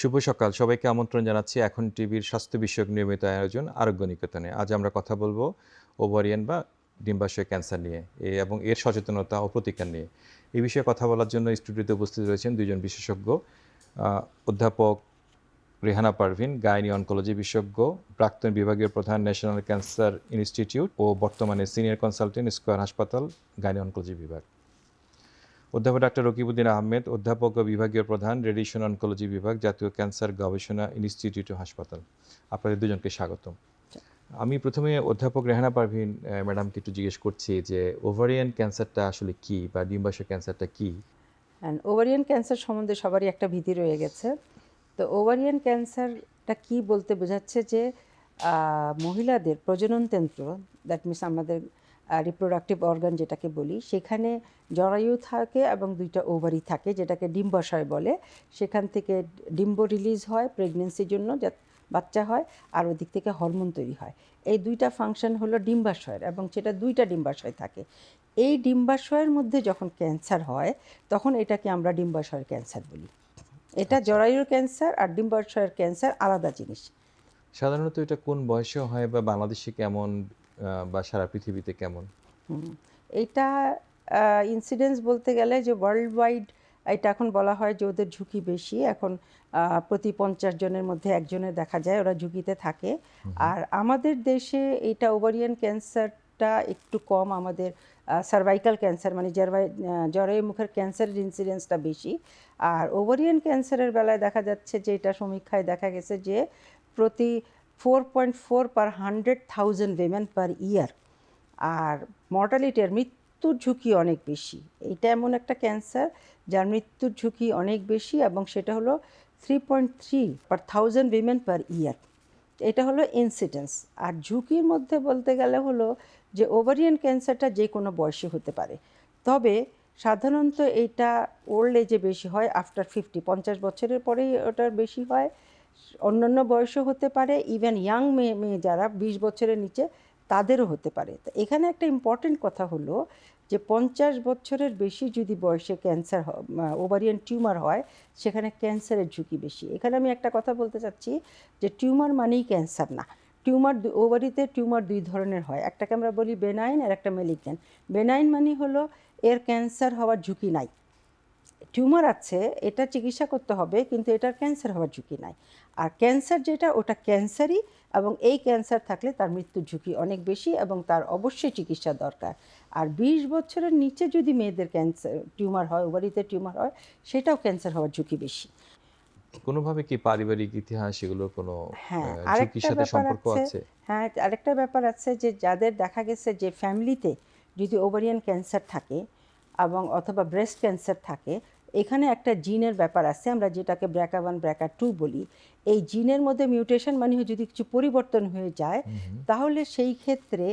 শুভ সকাল। সবাইকে আমন্ত্রণ জানাচ্ছি এখন টিভির স্বাস্থ্য বিষয়ক নিয়মিত আয়োজন আরোগ্য নিকেতনে। আজ আমরা কথা বলবো ওভারিয়ান বা ডিম্বাশয় ক্যান্সার নিয়ে এবং এর সচেতনতা ও প্রতিকার নিয়ে। এই বিষয়ে কথা বলার জন্য স্টুডিওতে উপস্থিত রয়েছেন ২ জন বিশেষজ্ঞ। অধ্যাপক রেহানা পারভীন, গাইনি অনকোলজি বিশেষজ্ঞ, প্রাক্তন বিভাগীয় প্রধান ন্যাশনাল ক্যান্সার ইনস্টিটিউট ও বর্তমানে সিনিয়র কনসালটেন্ট স্কয়ার হাসপাতাল, গাইনি অনকোলজি বিভাগ। অধ্যাপক ডাক্তার রকিবউদ্দিন আহমেদ, অধ্যাপক ও বিভাগীয় প্রধান, রেডিয়েশন অনকোলজি বিভাগ, জাতীয় ক্যান্সার গবেষণা ইনস্টিটিউট ও হাসপাতাল। আপনাদের দুজনকে স্বাগতম। আমি প্রথমে অধ্যাপক রেহানা পারভীন ম্যাডামকে একটু জিজ্ঞেস করছি যে ওভারিয়ান ক্যান্সারটা আসলে কি বা ডিম্বাশয় ক্যান্সারটা কি? ওভারিয়ান ক্যান্সার সম্বন্ধে সবারই একটা ভীতি রয়ে গেছে। তো ওভারিয়ান ক্যান্সারটা কি বলতে বোঝাচ্ছে যে মহিলাদের প্রজননতন্ত্র, দ্যাট মিনস আমাদের রিপ্রোডাক্টিভ অর্গান যেটাকে বলি, সেখানে জরায়ু থাকে এবং 2টা ওভারি থাকে যেটাকে ডিম্বাশয় বলে। সেখান থেকে ডিম্ব রিলিজ হয় প্রেগনেন্সির জন্য, বাচ্চা হয়, আর ওদিক থেকে হরমোন তৈরি হয়। এই 2টা ফাংশন হলো ডিম্বাশয়ের এবং সেটা 2টা ডিম্বাশয় থাকে। এই ডিম্বাশয়ের মধ্যে যখন ক্যান্সার হয় তখন এটাকে আমরা ডিম্বাশয়ের ক্যান্সার বলি। এটা জরায়ুর ক্যান্সার আর ডিম্বাশয়ের ক্যান্সার আলাদা জিনিস। সাধারণত এটা কোন বয়সে হয় বা বাংলাদেশে কেমন বা সারা পৃথিবীতে কেমন? এইটা ইনসিডেন্স বলতে গেলে যে ওয়ার্ল্ড ওয়াইড এটা এখন বলা হয় যে ওদের ঝুঁকি বেশি। এখন প্রতি 50 জনের মধ্যে একজনের দেখা যায় ওরা ঝুঁকিতে থাকে। আর আমাদের দেশে এটা ওভারিয়ান ক্যান্সারটা একটু কম। আমাদের সার্ভাইকাল ক্যান্সার মানে জরায়ু মুখের ক্যান্সারের ইনসিডেন্সটা বেশি। আর ওভারিয়ান ক্যান্সারের বেলায় দেখা যাচ্ছে যে এটা সমীক্ষায় দেখা গেছে যে প্রতি 4.4 পার 100,000 উইমেন পার ইয়ার। আর মর্টালিটির মৃত্যুর ঝুঁকি অনেক বেশি। এটা এমন একটা ক্যান্সার যার মৃত্যুর ঝুঁকি অনেক বেশি এবং সেটা হলো 3.3 পার 1000 উইমেন পার ইয়ার। এটা হলো ইনসিডেন্স। আর ঝুঁকির মধ্যে বলতে গেলে হলো যে ওভারিয়ান ক্যান্সারটা যে কোনো বয়সে হতে পারে, তবে সাধারণত এইটা ওল্ড এজে বেশি হয়। আফটার 50 বছরের পরেই ওটার বেশি হয়। অন্যান্য বয়সও হতে পারে, ইভেন ইয়াং মেয়ে যারা 20 বছরের নিচে তাদেরও হতে পারে। তো এখানে একটা ইম্পর্টেন্ট কথা হলো যে 50 বছরের বেশি যদি বয়সে ক্যান্সার ওভারিয়ান টিউমার হয় সেখানে ক্যান্সারের ঝুঁকি বেশি। এখানে আমি একটা কথা বলতে চাচ্ছি যে টিউমার মানেই ক্যান্সার না। টিউমার ওভারিতে টিউমার 2 ধরনের হয়, একটাকে আমরা বলি বেনাইন আর একটা মেলিগন্যান্ট। বেনাইন মানে হলো এর ক্যান্সার হওয়ার ঝুঁকি নাই। টিউমার আছে, এটা চিকিৎসা করতে হবে কিন্তু এটার ক্যান্সার হওয়ার ঝুঁকি নাই। আর ক্যান্সার যেটা ওটা ক্যান্সারই, এবং এই ক্যান্সার থাকলে তার মৃত্যুর ঝুঁকি অনেক বেশি এবং তার অবশ্যই চিকিৎসা দরকার। আর 20 বছরের নিচে যদি মেয়েদের ক্যান্সার টিউমার হয়, ওভারিতে টিউমার হয়, সেটাও ক্যান্সার হওয়ার ঝুঁকি বেশি। কোনোভাবে কি পারিবারিক ইতিহাস এগুলোর কোনো হ্যাঁ, ঝুঁকির আরেকটা সাথে ব্যাপার সম্পর্ক আছে। আছে? হ্যাঁ, আরেকটা ব্যাপার আছে যে যাদের দেখা গেছে যে ফ্যামিলিতে যদি ওভারিয়ান ক্যান্সার থাকে এবং অথবা ব্রেস্ট ক্যান্সার থাকে, এখানে একটা জিনের ব্যাপার আছে, আমরা যেটাকে BRCA1 BRCA2 বলি। এই জিনের মধ্যে মিউটেশন মানে যদি কিছু পরিবর্তন হয়ে যায় তাহলে সেই ক্ষেত্রে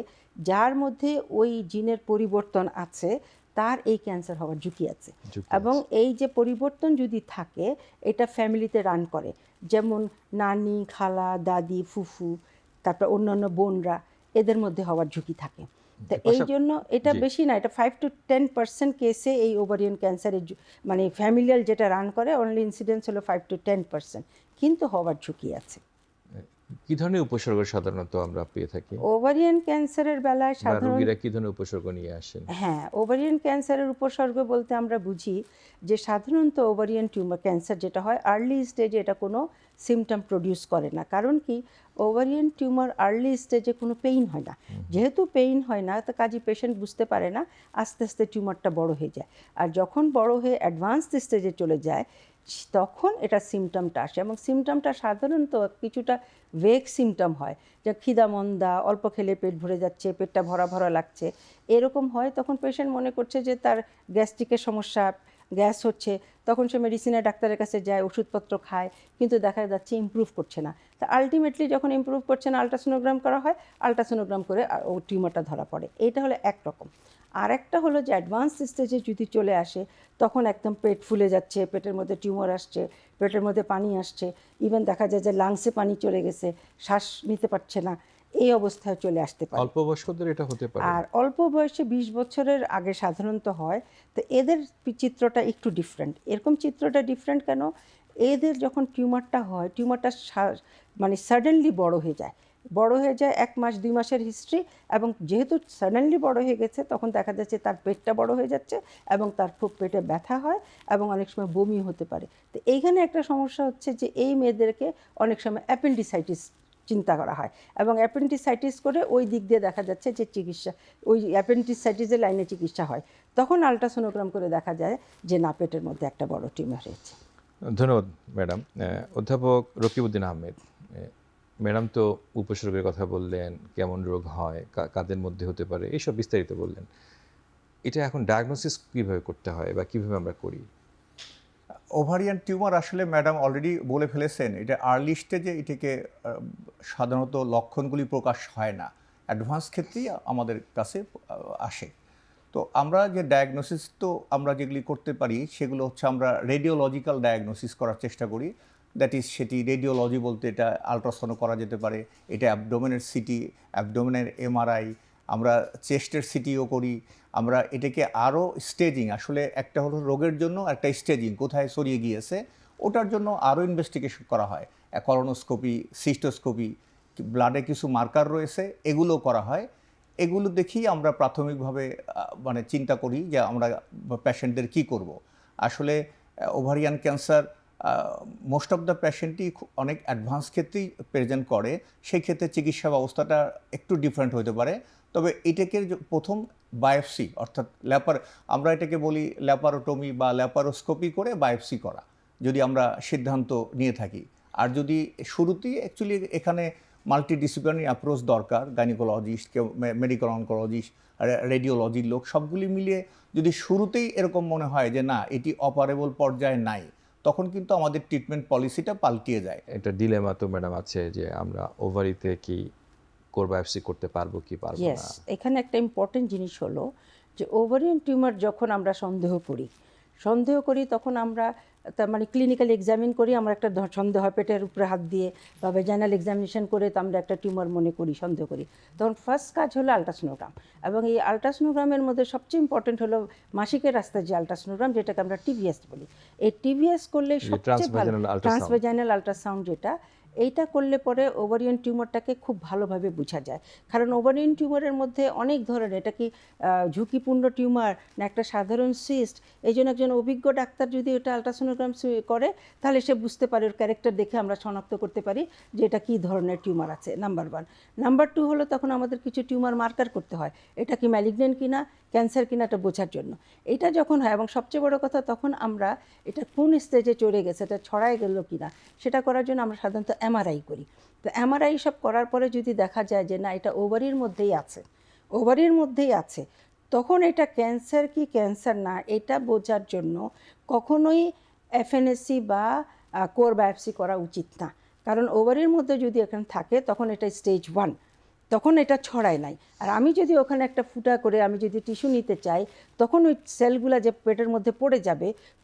যার মধ্যে ওই জিনের পরিবর্তন আছে তার এই ক্যান্সার হওয়ার ঝুঁকি আছে। এবং এই যে পরিবর্তন যদি থাকে এটা ফ্যামিলিতে রান করে, যেমন নানি, খালা, দাদি, ফুফু, তারপর অন্যান্য বোনরা, এদের মধ্যে হওয়ার ঝুঁকি থাকে। তো এই জন্য এটা বেশি না, এটা 5 to 10% কেসে এই ওভারিয়ান ক্যান্সারের মানে ফ্যামিলিয়াল যেটা রান করে অনলি ইনসিডেন্স হলো 5 to 10%, কিন্তু হওয়ার ঝুঁকি আছে। কি ধরনের উপসর্গ সাধারণত আমরা পেয়ে থাকি? ওভারিয়ান ক্যান্সারের বেলায় সাধারণত রোগীরা কি ধরনের উপসর্গ নিয়ে আসেন? হ্যাঁ, ওভারিয়ান ক্যান্সারের উপসর্গ বলতে আমরা বুঝি যে সাধারণত ওভারিয়ান টিউমার ক্যান্সার যেটা হয় আর্লি স্টেজে এটা কোনো সিমটম প্রডিউস করে না। কারণ কি, ওভারিয়ান টিউমার আর্লি স্টেজে কোনো পেইন হয় না। যেহেতু পেইন হয় না তো কাজী পেশেন্ট বুঝতে পারে না, আস্তে আস্তে টিউমারটা বড় হয়ে যায়। আর যখন বড় হয়ে অ্যাডভান্স স্টেজে চলে যায় তখন এটা সিমটমটা আসে, এবং সিমটমটা সাধারণত কিছুটা ভেগ সিমটম হয়, যে খিদা মন্দা, অল্প খেলে পেট ভরে যাচ্ছে, পেটটা ভরা ভরা লাগছে, এরকম হয়। তখন পেশেন্ট মনে করছে যে তার গ্যাস্ট্রিকের সমস্যা, গ্যাস হচ্ছে, তখন সে মেডিসিনের ডাক্তারের কাছে যায়, ওষুধপত্র খায়, কিন্তু দেখা যাচ্ছে ইমপ্রুভ করছে না। তা আলটিমেটলি যখন ইমপ্রুভ করছে না আলট্রাসোনোগ্রাম করা হয়, আলট্রাসোনোগ্রাম করে ও টিউমারটা ধরা পড়ে। এইটা হলো একরকম। আর একটা হলো যে অ্যাডভান্স স্টেজে যদি চলে আসে তখন একদম পেট ফুলে যাচ্ছে, পেটের মধ্যে টিউমার আসছে, পেটের মধ্যে পানি আসছে, ইভেন দেখা যায় যে লাংসে পানি চলে গেছে, শ্বাস নিতে পারছে না, এই অবস্থায় চলে আসতে পারে। অল্প বয়স্কদের এটা হতে পারে। আর অল্প বয়সে 20 বছরের আগে সাধারণত হয়। তো এদের চিত্রটা একটু ডিফারেন্ট। এরকম চিত্রটা ডিফারেন্ট কেন? এদের যখন টিউমারটা হয়, টিউমারটা মানে সাডেনলি বড় হয়ে যায়, 1 মাস 2 মাসের হিস্ট্রি, এবং যেহেতু সাডেনলি বড় হয়ে গেছে তখন দেখা যাচ্ছে তার পেটটা বড় হয়ে যাচ্ছে এবং তার খুব পেটে ব্যথা হয় এবং অনেক সময় বমি হতে পারে। তো এইখানে একটা সমস্যা হচ্ছে যে এই মেয়েদেরকে অনেক সময় অ্যাপেন্ডিসাইটিস চিন্তা করা হয়, এবং অ্যাপেন্ডিসাইটিস করে ওই দিক দিয়ে দেখা যাচ্ছে যে চিকিৎসা, ওই অ্যাপেন্ডিসাইটিসের লাইনে চিকিৎসা হয়, তখন আলট্রাসোনোগ্রাম করে দেখা যায় যে না, পেটের মধ্যে একটা বড় টিউমার হয়েছে। ধন্যবাদ ম্যাডাম। অধ্যাপক রকিবউদ্দিন আহমেদ, ম্যাডাম তো উপসর্গের কথা বললেন, কেমন রোগ হয়, কাদের মধ্যে হতে পারে, এইসব বিস্তারিত বললেন। এটা এখন ডায়াগনোসিস কীভাবে করতে হয় বা কীভাবে আমরা করি? ওভারিয়ান টিউমার আসলে ম্যাডাম অলরেডি বলে ফেলেছেন, এটা আর্লি স্টেজে এটাকে সাধারণত লক্ষণগুলি প্রকাশ হয় না, অ্যাডভান্স ক্ষেত্রেই আমাদের কাছে আসে। তো আমরা যে ডায়াগনোসিস তো আমরা যেগুলি করতে পারি সেগুলো হচ্ছে আমরা রেডিওলজিক্যাল ডায়াগনোসিস করার চেষ্টা করি। দ্যাট ইজ, সেটি রেডিওলজি বলতে এটা আলট্রাসাউন্ড করা যেতে পারে, এটা অ্যাবডোমেনের সিটি, অ্যাবডোমেনের এমআরআই, আমরা চেস্টের সিটিও করি। আমরা এটাকে আরও স্টেজিং, আসলে একটা হলো রোগের জন্য একটা স্টেজিং কোথায় ছড়িয়ে গিয়েছে ওটার জন্য আরও ইনভেস্টিগেশন করা হয়, কলোনোস্কোপি, সিস্টোস্কোপি, ব্লাডে কিছু মার্কার রয়েছে এগুলো করা হয়। এগুলো দেখেই আমরা প্রাথমিকভাবে মানে চিন্তা করি যে আমরা পেশেন্টদের কি করব। আসলে ovarian cancer most of the পেশেন্টই অনেক অ্যাডভান্স ক্ষেত্রেই প্রেজেন্ট করে, সেই ক্ষেত্রে চিকিৎসা ব্যবস্থাটা একটু ডিফারেন্ট হতে পারে। তবে এটাকে প্রথম বায়োপসি, অর্থাৎ আমরা এটাকে বলি ল্যাপারোটমি বা ল্যাপারোস্কোপি করে বায়োপসি করা, যদি আমরা সিদ্ধান্ত নিয়ে থাকি। আর যদি শুরুতেই অ্যাকচুয়ালি এখানে মাল্টিডিসিপ্লিনারি অ্যাপ্রোচ দরকার, গাইনোকোলজিস্ট, কেউ মেডিকেল অনকোলজিস্ট, রেডিওলজির লোক, সবগুলি মিলিয়ে যদি শুরুতেই এরকম মনে হয় যে না এটি অপারেবল পর্যায়ে নাই, তখন কিন্তু আমাদের ট্রিটমেন্ট পলিসিটা পাল্টিয়ে যায়। এটা ডিলেমা তো ম্যাডাম আছে যে আমরা ওভারিতে কি কোর বায়োপসি করতে পারবো কি পারবো ইয়েস, না। এখানে একটা ইম্পর্টেন্ট জিনিস হলো যে ওভারিয়ান টিউমার যখন আমরা সন্দেহ করি তখন আমরা তার মানে ক্লিনিক্যাল এক্সামিন করি, আমরা একটা সন্দেহ হয় পেটের উপরে হাত দিয়ে বা ভেজাইনাল এক্সামিনেশন করে তো আমরা একটা টিউমার মনে করি, সন্দেহ করি, তখন ফার্স্ট কাজ হলো আলট্রাসোনোগ্রাম। এবং এই আলট্রাসোনোগ্রামের মধ্যে সবচেয়ে ইম্পর্টেন্ট হলো মাসিকের রাস্তায় যে আলট্রাসোনোগ্রাম, যেটাকে আমরা টিভিএস বলি। এই টিভিএস করলে সবচেয়ে ভালো, ট্রান্সভেজাইনাল আলট্রাসাউন্ড, যেটা এইটা করলে পরে ওভারিয়ান টিউমারটাকে খুব ভালোভাবে বোঝা যায়। কারণ ওভারিয়ান টিউমারের মধ্যে অনেক ধরনের, এটা কি ঝুঁকিপূর্ণ টিউমার না একটা সাধারণ সিস্ট, এই জন্য একজন অভিজ্ঞ ডাক্তার যদি এটা আলট্রাসোনোগ্রাম করে তাহলে সে বুঝতে পারে, ওর ক্যারেক্টার দেখে আমরা শনাক্ত করতে পারি যে এটা কী ধরনের টিউমার আছে, নাম্বার 1। নাম্বার 2 হলো তখন আমাদের কিছু টিউমার মার্কার করতে হয়, এটা কি ম্যালিগনেন্ট কিনা, ক্যান্সার কিনা, এটা বোঝার জন্য। এটা যখন হয়, এবং সবচেয়ে বড় কথা তখন আমরা এটা কোন স্টেজে চলে গেছে, এটা ছড়ায় গেল কিনা, সেটা করার জন্য আমরা সাধারণত এমআরআই করি। তো এমআরআই সব করার পরে যদি দেখা যায় যে না এটা ওভারির মধ্যেই আছে, তখন এটা ক্যান্সার কি ক্যান্সার না এটা বোঝার জন্য কখনোই এফএনএসসি বা কোর বায়োপসি করা উচিত না। কারণ ওভারির মধ্যে যদি এখানে থাকে তখন এটা স্টেজ 1, তখন এটা ছড়ায় নাই। আর আমি যদি ওখানে একটা ফুটা করে আমি যদি টিস্যু নিতে চাই, তখন ওই সেলগুলো যে পেটের মধ্যে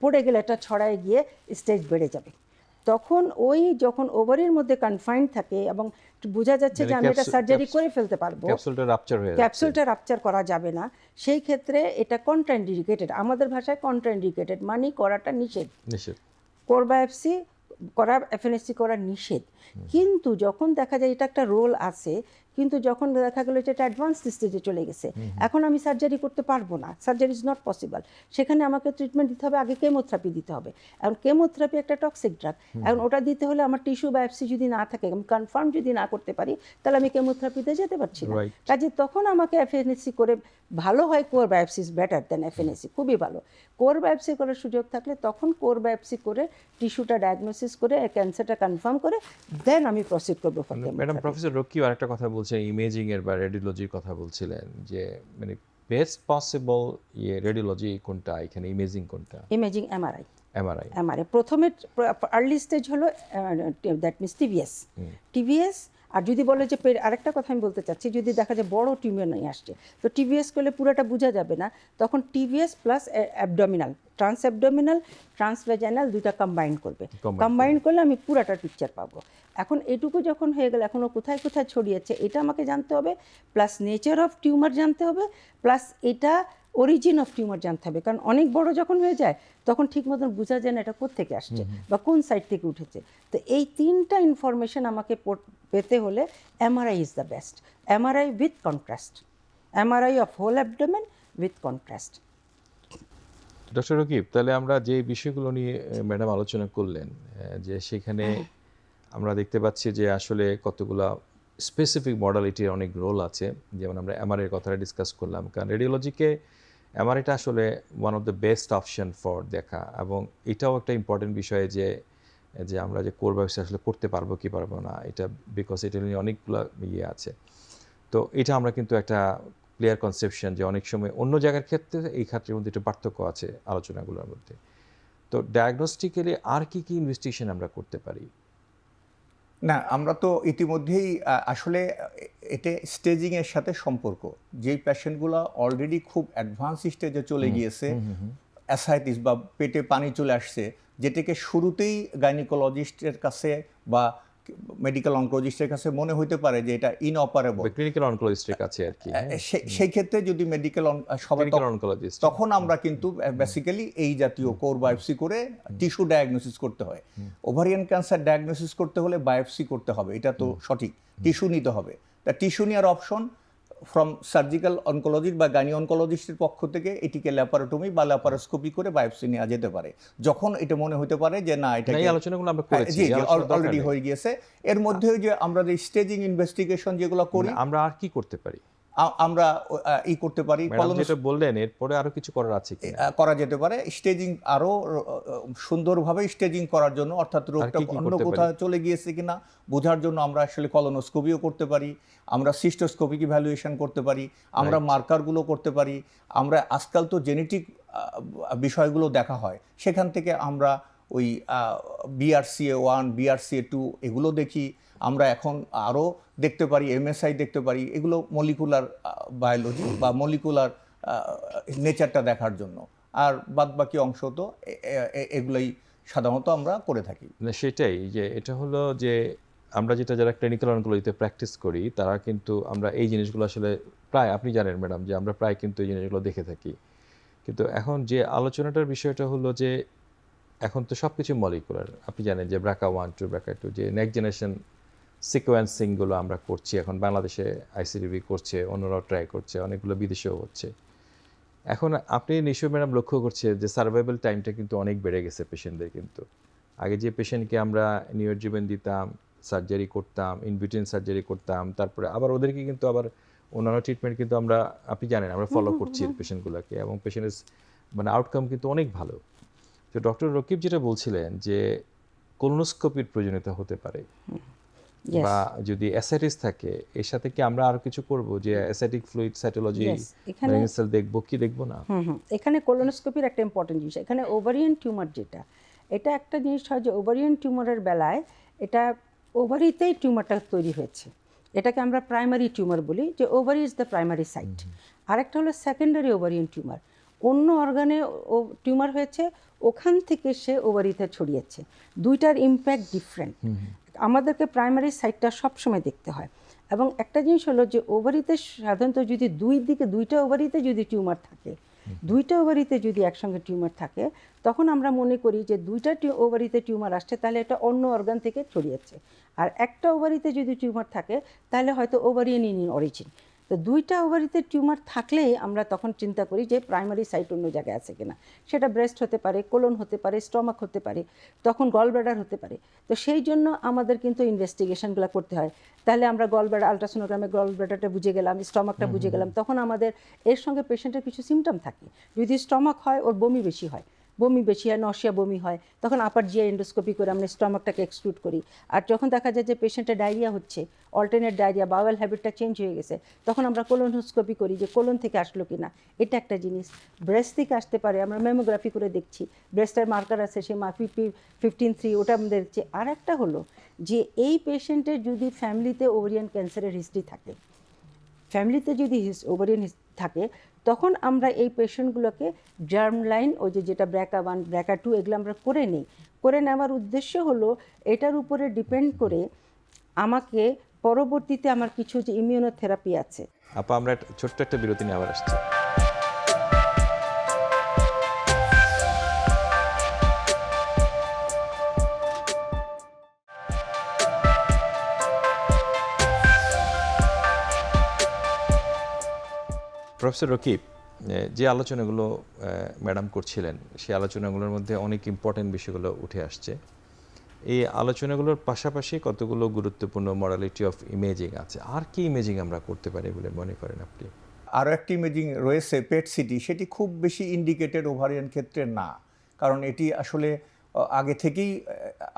পড়ে গেলে এটা ছড়ায় গিয়ে স্টেজ বেড়ে যাবে। তখন ওই যখন ওভারির মধ্যে কনফাইন্ড থাকে এবং বোঝা যাচ্ছে যে আমি এটা সার্জারি করে ফেলতে পারবো, ক্যাপসুলটা রাপচার করা যাবে না, সেই ক্ষেত্রে এটা কন্ট্রাইন্ডিকেটেড, আমাদের ভাষায় কন্ট্রাইন্ডিকেটেড মানে করাটা নিষেধ। কোর বায়োপসি করা, এফএনএসসি করা নিষেধ। কিন্তু যখন দেখা যায় এটা একটা রোল আছে, কিন্তু যখন দেখা গেলো যে এটা অ্যাডভান্স স্টেজে চলে গেছে, এখন আমি সার্জারি করতে পারবো না, সার্জারি ইজ নট পসিবল, সেখানে আমাকে ট্রিটমেন্ট দিতে হবে, আগে কেমোথেরাপি দিতে হবে। এখন কেমোথেরাপি একটা টক্সিক ড্রাগ, এখন ওটা দিতে হলে আমার টিস্যু বায়োপসি যদি না থাকে, আমি কনফার্ম যদি না করতে পারি, তাহলে আমি কেমোথেরাপিতে যেতে পারছি না। কাজে তখন আমাকে এফএনএসসি করে, ভালো হয় core biopsy is better then FNAC, খুবই ভালো। কোর বায়োপসি করার সুযোগ থাকলে তখন কোর বায়োপসি করে টিস্যুটা ডায়াগনোসিস করে ক্যান্সারটা কনফার্ম করে দেন আমি প্রসিড করবো। ম্যাডাম, প্রফেসর রকিও আরেকটা কথা বলছেন, ইমেজিং এর বা রেডিওলজির কথা বলছিলেন, যে মানে বেস্ট পসিবল রেডিওলজি কোনটা, এখানে ইমেজিং কোনটা? ইমেজিং এমআরআই প্রথমে আর্লি স্টেজ হলো, দ্যাট মিনস টিভিএস। আর যদি বলে যে আরেকটা কথা আমি বলতে চাচ্ছি, যদি দেখা যায় বড় টিউমার নিয়ে আসছে, তো টিভিএস করলে পুরোটা বোঝা যাবে না, তখন টিভিএস প্লাস অ্যাবডোমিনাল, ট্রান্সভেজাইনাল দুইটা কম্বাইন করলে আমি পুরাটা পিকচার পাবো। এখন এটুকু যখন হয়ে গেল, এখনও কোথায় কোথায় ছড়িয়েছে এটা আমাকে জানতে হবে, প্লাস নেচার অফ টিউমার জানতে হবে, প্লাস এটা অরিজিন অফ টিউমার জানতে হবে, কারণ অনেক বড় যখন হয়ে যায় তখন ঠিক মতন বোঝা যায় না এটা কোত্থেকে আসছে বা কোন সাইড থেকে উঠেছে। তো এই 3টা ইনফরমেশন আমাকে পেতে হলে MRI is the best. MRI with contrast, MRI of whole abdomen with contrast. Doctor Rakib, তাহলে আমরা যে বিষয়গুলো নিয়ে ম্যাডাম আলোচনা করলেন, যে সেখানে আমরা দেখতে পাচ্ছি যে আসলে কতগুলা স্পেসিফিক মডালিটির অনেক রোল আছে। যেমন আমরা এমআরআইয়ের কথাটা ডিসকাস করলাম, কারণ রেডিওলজিকে এমআরআইটা আসলে one of the best option for দেখা, এবং এটাও একটা ইম্পর্টেন্ট বিষয় যে যে আমরা যে কোর বায়োপসি আসলে করতে পারবো কি পারবো না, এটা বিকজ এটা নিয়ে অনেকগুলো ইয়ে আছে। তো এটা আমরা কিন্তু একটা ক্লিয়ার কনসেপশন যে অনেক সময় অন্য জায়গার ক্ষেত্রে এই ক্ষেত্রের মধ্যে একটু পার্থক্য আছে আলোচনাগুলোর মধ্যে। তো ডায়াগনস্টিক্যালি আর কি কি ইনভেস্টিগেশন আমরা করতে পারি? না, আমরা তো ইতিমধ্যেই আসলে এটা স্টেজিংয়ের সাথে সম্পর্ক। যেই পেশেন্টগুলো অলরেডি খুব অ্যাডভান্স স্টেজে চলে গিয়েছে, অ্যাসাইটিস বা পেটে পানি চলে আসছে, যেটাকে শুরুতেই গাইনিকোলজিস্টের কাছে বা মেডিকেল অনকোলজিস্টের কাছে মনে হইতে পারে যে এটা ইনঅপারেবল, ক্লিনিক্যাল অনকোলজিস্টের কাছে আর কি, সেই ক্ষেত্রে যদি মেডিকেল ক্লিনিক্যাল অনকোলজিস্ট, তখন আমরা কিন্তু বেসিক্যালি এই জাতীয় কোর বায়োপসি করে টিস্যু ডায়াগনোসিস করতে হয়। ওভারিয়ান ক্যান্সার ডায়াগনোসিস করতে হলে বায়োপসি করতে হবে, এটা তো সঠিক। টিস্যু নিতে হবে। তা টিস্যু নেওয়ার অপশন ফ্রম সার্জিক্যাল অনকোলজিস্ট বা গাইনি অনকোলজিস্টের পক্ষ থেকে এটিকে ল্যাপারোটমি বা ল্যাপারোস্কোপি করে বায়োপসি নেওয়া যেতে পারে, যখন এটা মনে হতে পারে যে না এটা এই আলোচনাগুলো আমরা করেছি, জি অলরেডি হয়ে গিয়েছে। এর মধ্যে যে আমরা যে স্টেজিং ইনভেস্টিগেশন যেগুলো করি, আমরা আর কি করতে পারি? আমরা করতে পারি, যেটা বললেন এরপরে আরো কিছু করার আছে কি করা যেতে পারে। স্টেজিং আরো সুন্দরভাবে স্টেজিং করার জন্য, অর্থাৎ রোগটা অন্য কোথাও চলে গিয়েছে কিনা বোঝার জন্য আমরা আসলে কলোনোস্কোপিও করতে পারি, আমরা সিস্টোস্কোপিক ইভ্যালুয়েশন করতে পারি, আমরা মার্কারগুলো করতে পারি, আমরা আজকাল তো জেনেটিক বিষয়গুলো দেখা হয়, সেখান থেকে আমরা ওই BRCA1 BRCA2 এগুলো দেখি। আমরা এখন আরও দেখতে পারি, MSI দেখতে পারি, এগুলো মলিকুলার বায়োলজি বা মলিকুলার নেচারটা দেখার জন্য। আর বাদবাকি অংশ তো এগুলোই সাধারণত আমরা করে থাকি। সেটাই, যে এটা হলো যে আমরা যেটা যারা ক্লিনিক্যাল অনকোলজিতে প্র্যাকটিস করি তারা কিন্তু আমরা এই জিনিসগুলো আসলে প্রায়, আপনি জানেন ম্যাডাম যে আমরা প্রায় কিন্তু এই জিনিসগুলো দেখে থাকি। কিন্তু এখন যে আলোচনাটার বিষয়টা হলো যে এখন তো সব কিছু মলিকুলার, আপনি জানেন যে BRCA1 2 BRCA2 যে নেক্সট জেনারেশন সিকোয়েন্সিংগুলো আমরা করছি, এখন বাংলাদেশে ICDB করছে, অন্যরাও ট্রাই করছে, অনেকগুলো বিদেশেও হচ্ছে। এখন আপনি নিশ্চয়ই ম্যাডাম লক্ষ্য করছেন যে সার্ভাইভাল টাইমটা কিন্তু অনেক বেড়ে গেছে পেশেন্টদের। কিন্তু আগে যে পেশেন্টকে আমরা নিওরজিবেন দিতাম, সার্জারি করতাম, ইনবিটুইন সার্জারি করতাম, তারপরে আবার ওদেরকে কিন্তু আবার অন্যান্য ট্রিটমেন্ট কিন্তু আমরা, আপনি জানেন আমরা ফলো করছি পেশেন্টগুলোকে, এবং পেশেন্টের মানে আউটকাম কিন্তু অনেক ভালো। তো ডক্টর রকিব যেটা বলছিলেন যে কোলোনোস্কোপির প্রয়োজনীয়তা হতে পারে, বা যদি অ্যাসাইটিস থাকে এর সাথে কি আমরা আরো কিছু করব, যে অ্যাসাইটিক ফ্লুইড সাইটোলজি সেল দেখবো কি দেখবো না? এখানে কোলোনোস্কোপির একটা ইম্পর্টেন্ট জিনিস, এখানে ওভারিয়ান টিউমার যেটা, এটা একটা জিনিস হয় যে ওভারিয়ান টিউমারের বেলায় এটা ওভারিতেই টিউমারটা তৈরি হয়েছে, এটাকে আমরা প্রাইমারি টিউমার বলি, যে ovary is the primary site. আরেকটা হলো সেকেন্ডারি ওভারিয়ান টিউমার, অন্য অর্গানে টিউমার হয়েছে, ওখান থেকে সে ওভারিতে ছড়িয়েছে, দুইটার ইম্প্যাক্ট ডিফারেন্ট। আমাদেরকে প্রাইমারি সাইটটা সবসময় দেখতে হয়। এবং একটা জিনিস হলো যে ওভারিতে সাধারণত যদি দুইটা ওভারিতে যদি টিউমার থাকে, দুইটা ওভারিতে যদি একসঙ্গে টিউমার থাকে, তখন আমরা মনে করি যে দুইটা ওভারিতে টিউমার আসছে, তাহলে এটা অন্য অর্গান থেকে ছড়িয়েছে। আর একটা ওভারিতে যদি টিউমার থাকে তাহলে হয়তো ওভারিয়ান ইন অরিজিন। তো দুইটা ওভারিতে টিউমার থাকলেই আমরা তখন চিন্তা করি যে প্রাইমারি সাইট অন্য জায়গায় আছে কিনা। সেটা ব্রেস্ট হতে পারে, কোলন হতে পারে, স্টমাক হতে পারে, তখন গল ব্লাডার হতে পারে। তো সেই জন্য আমাদের কিন্তু ইনভেস্টিগেশনগুলো করতে হয়। তাহলে আমরা গল ব্লাডার আলট্রাসোনোগ্রামে গল ব্লাডারটা বুঝে গেলাম, স্টমাকটা বুঝে গেলাম, তখন আমাদের এর সঙ্গে পেশেন্টের কিছু সিমটম থাকে। যদি স্টমাক হয়, ওর বমি বেশি হয়, নশিয়া বমি হয়, তখন আপার জিআই এন্ডোস্কোপি করে আমরা স্টমাকটাকে এক্সক্লুড করি। আর যখন দেখা যায় যে পেশেন্টের ডায়রিয়া হচ্ছে, অল্টারনেট ডায়রিয়া, বাওয়েল হ্যাবিটটা চেঞ্জ হয়ে গেছে, তখন আমরা কোলোনোস্কোপি করি যে কোলন থেকে আসলো কিনা, এটা একটা জিনিস। ব্রেস্ট থেকে আসতে পারে, আমরা মেমোগ্রাফি করে দেখছি, ব্রেস্টের মার্কার আছে, সেই P15-3 ওটা আমরা দেখছি। আর একটা হলো যে এই পেশেন্টের যদি ফ্যামিলিতে ওভারিয়ান ক্যান্সারের হিস্ট্রি থাকে, ফ্যামিলিতে যদি ওভারিয়ান থাকে, তখন আমরা এই পেশেন্টগুলোকে জার্ম লাইন, ওই যেটা BRCA1 BRCA2 এগুলো আমরা করে নেওয়ার উদ্দেশ্য হলো এটার উপরে ডিপেন্ড করে আমাকে পরবর্তীতে আমার কিছু যে ইমিউনোথেরাপি আছে। আপা, আমরা ছোট্ট একটা বিরতি নিয়ে আবার আসছি। প্রফেসর রকিব, যে আলোচনাগুলো ম্যাডাম করছিলেন সেই আলোচনাগুলোর মধ্যে অনেক ইম্পর্টেন্ট বিষয়গুলো উঠে আসছে। এই আলোচনাগুলোর পাশাপাশি কতগুলো গুরুত্বপূর্ণ মডালিটি অফ ইমেজিং আছে। আর কি ইমেজিং আমরা করতে পারি বলে মনে করেন আপনি? আরও একটি ইমেজিং রয়েছে পেট সিটি, সেটি খুব বেশি ইন্ডিকেটেড ওভারিয়ান ক্ষেত্রে না, কারণ এটি আসলে আগে থেকেই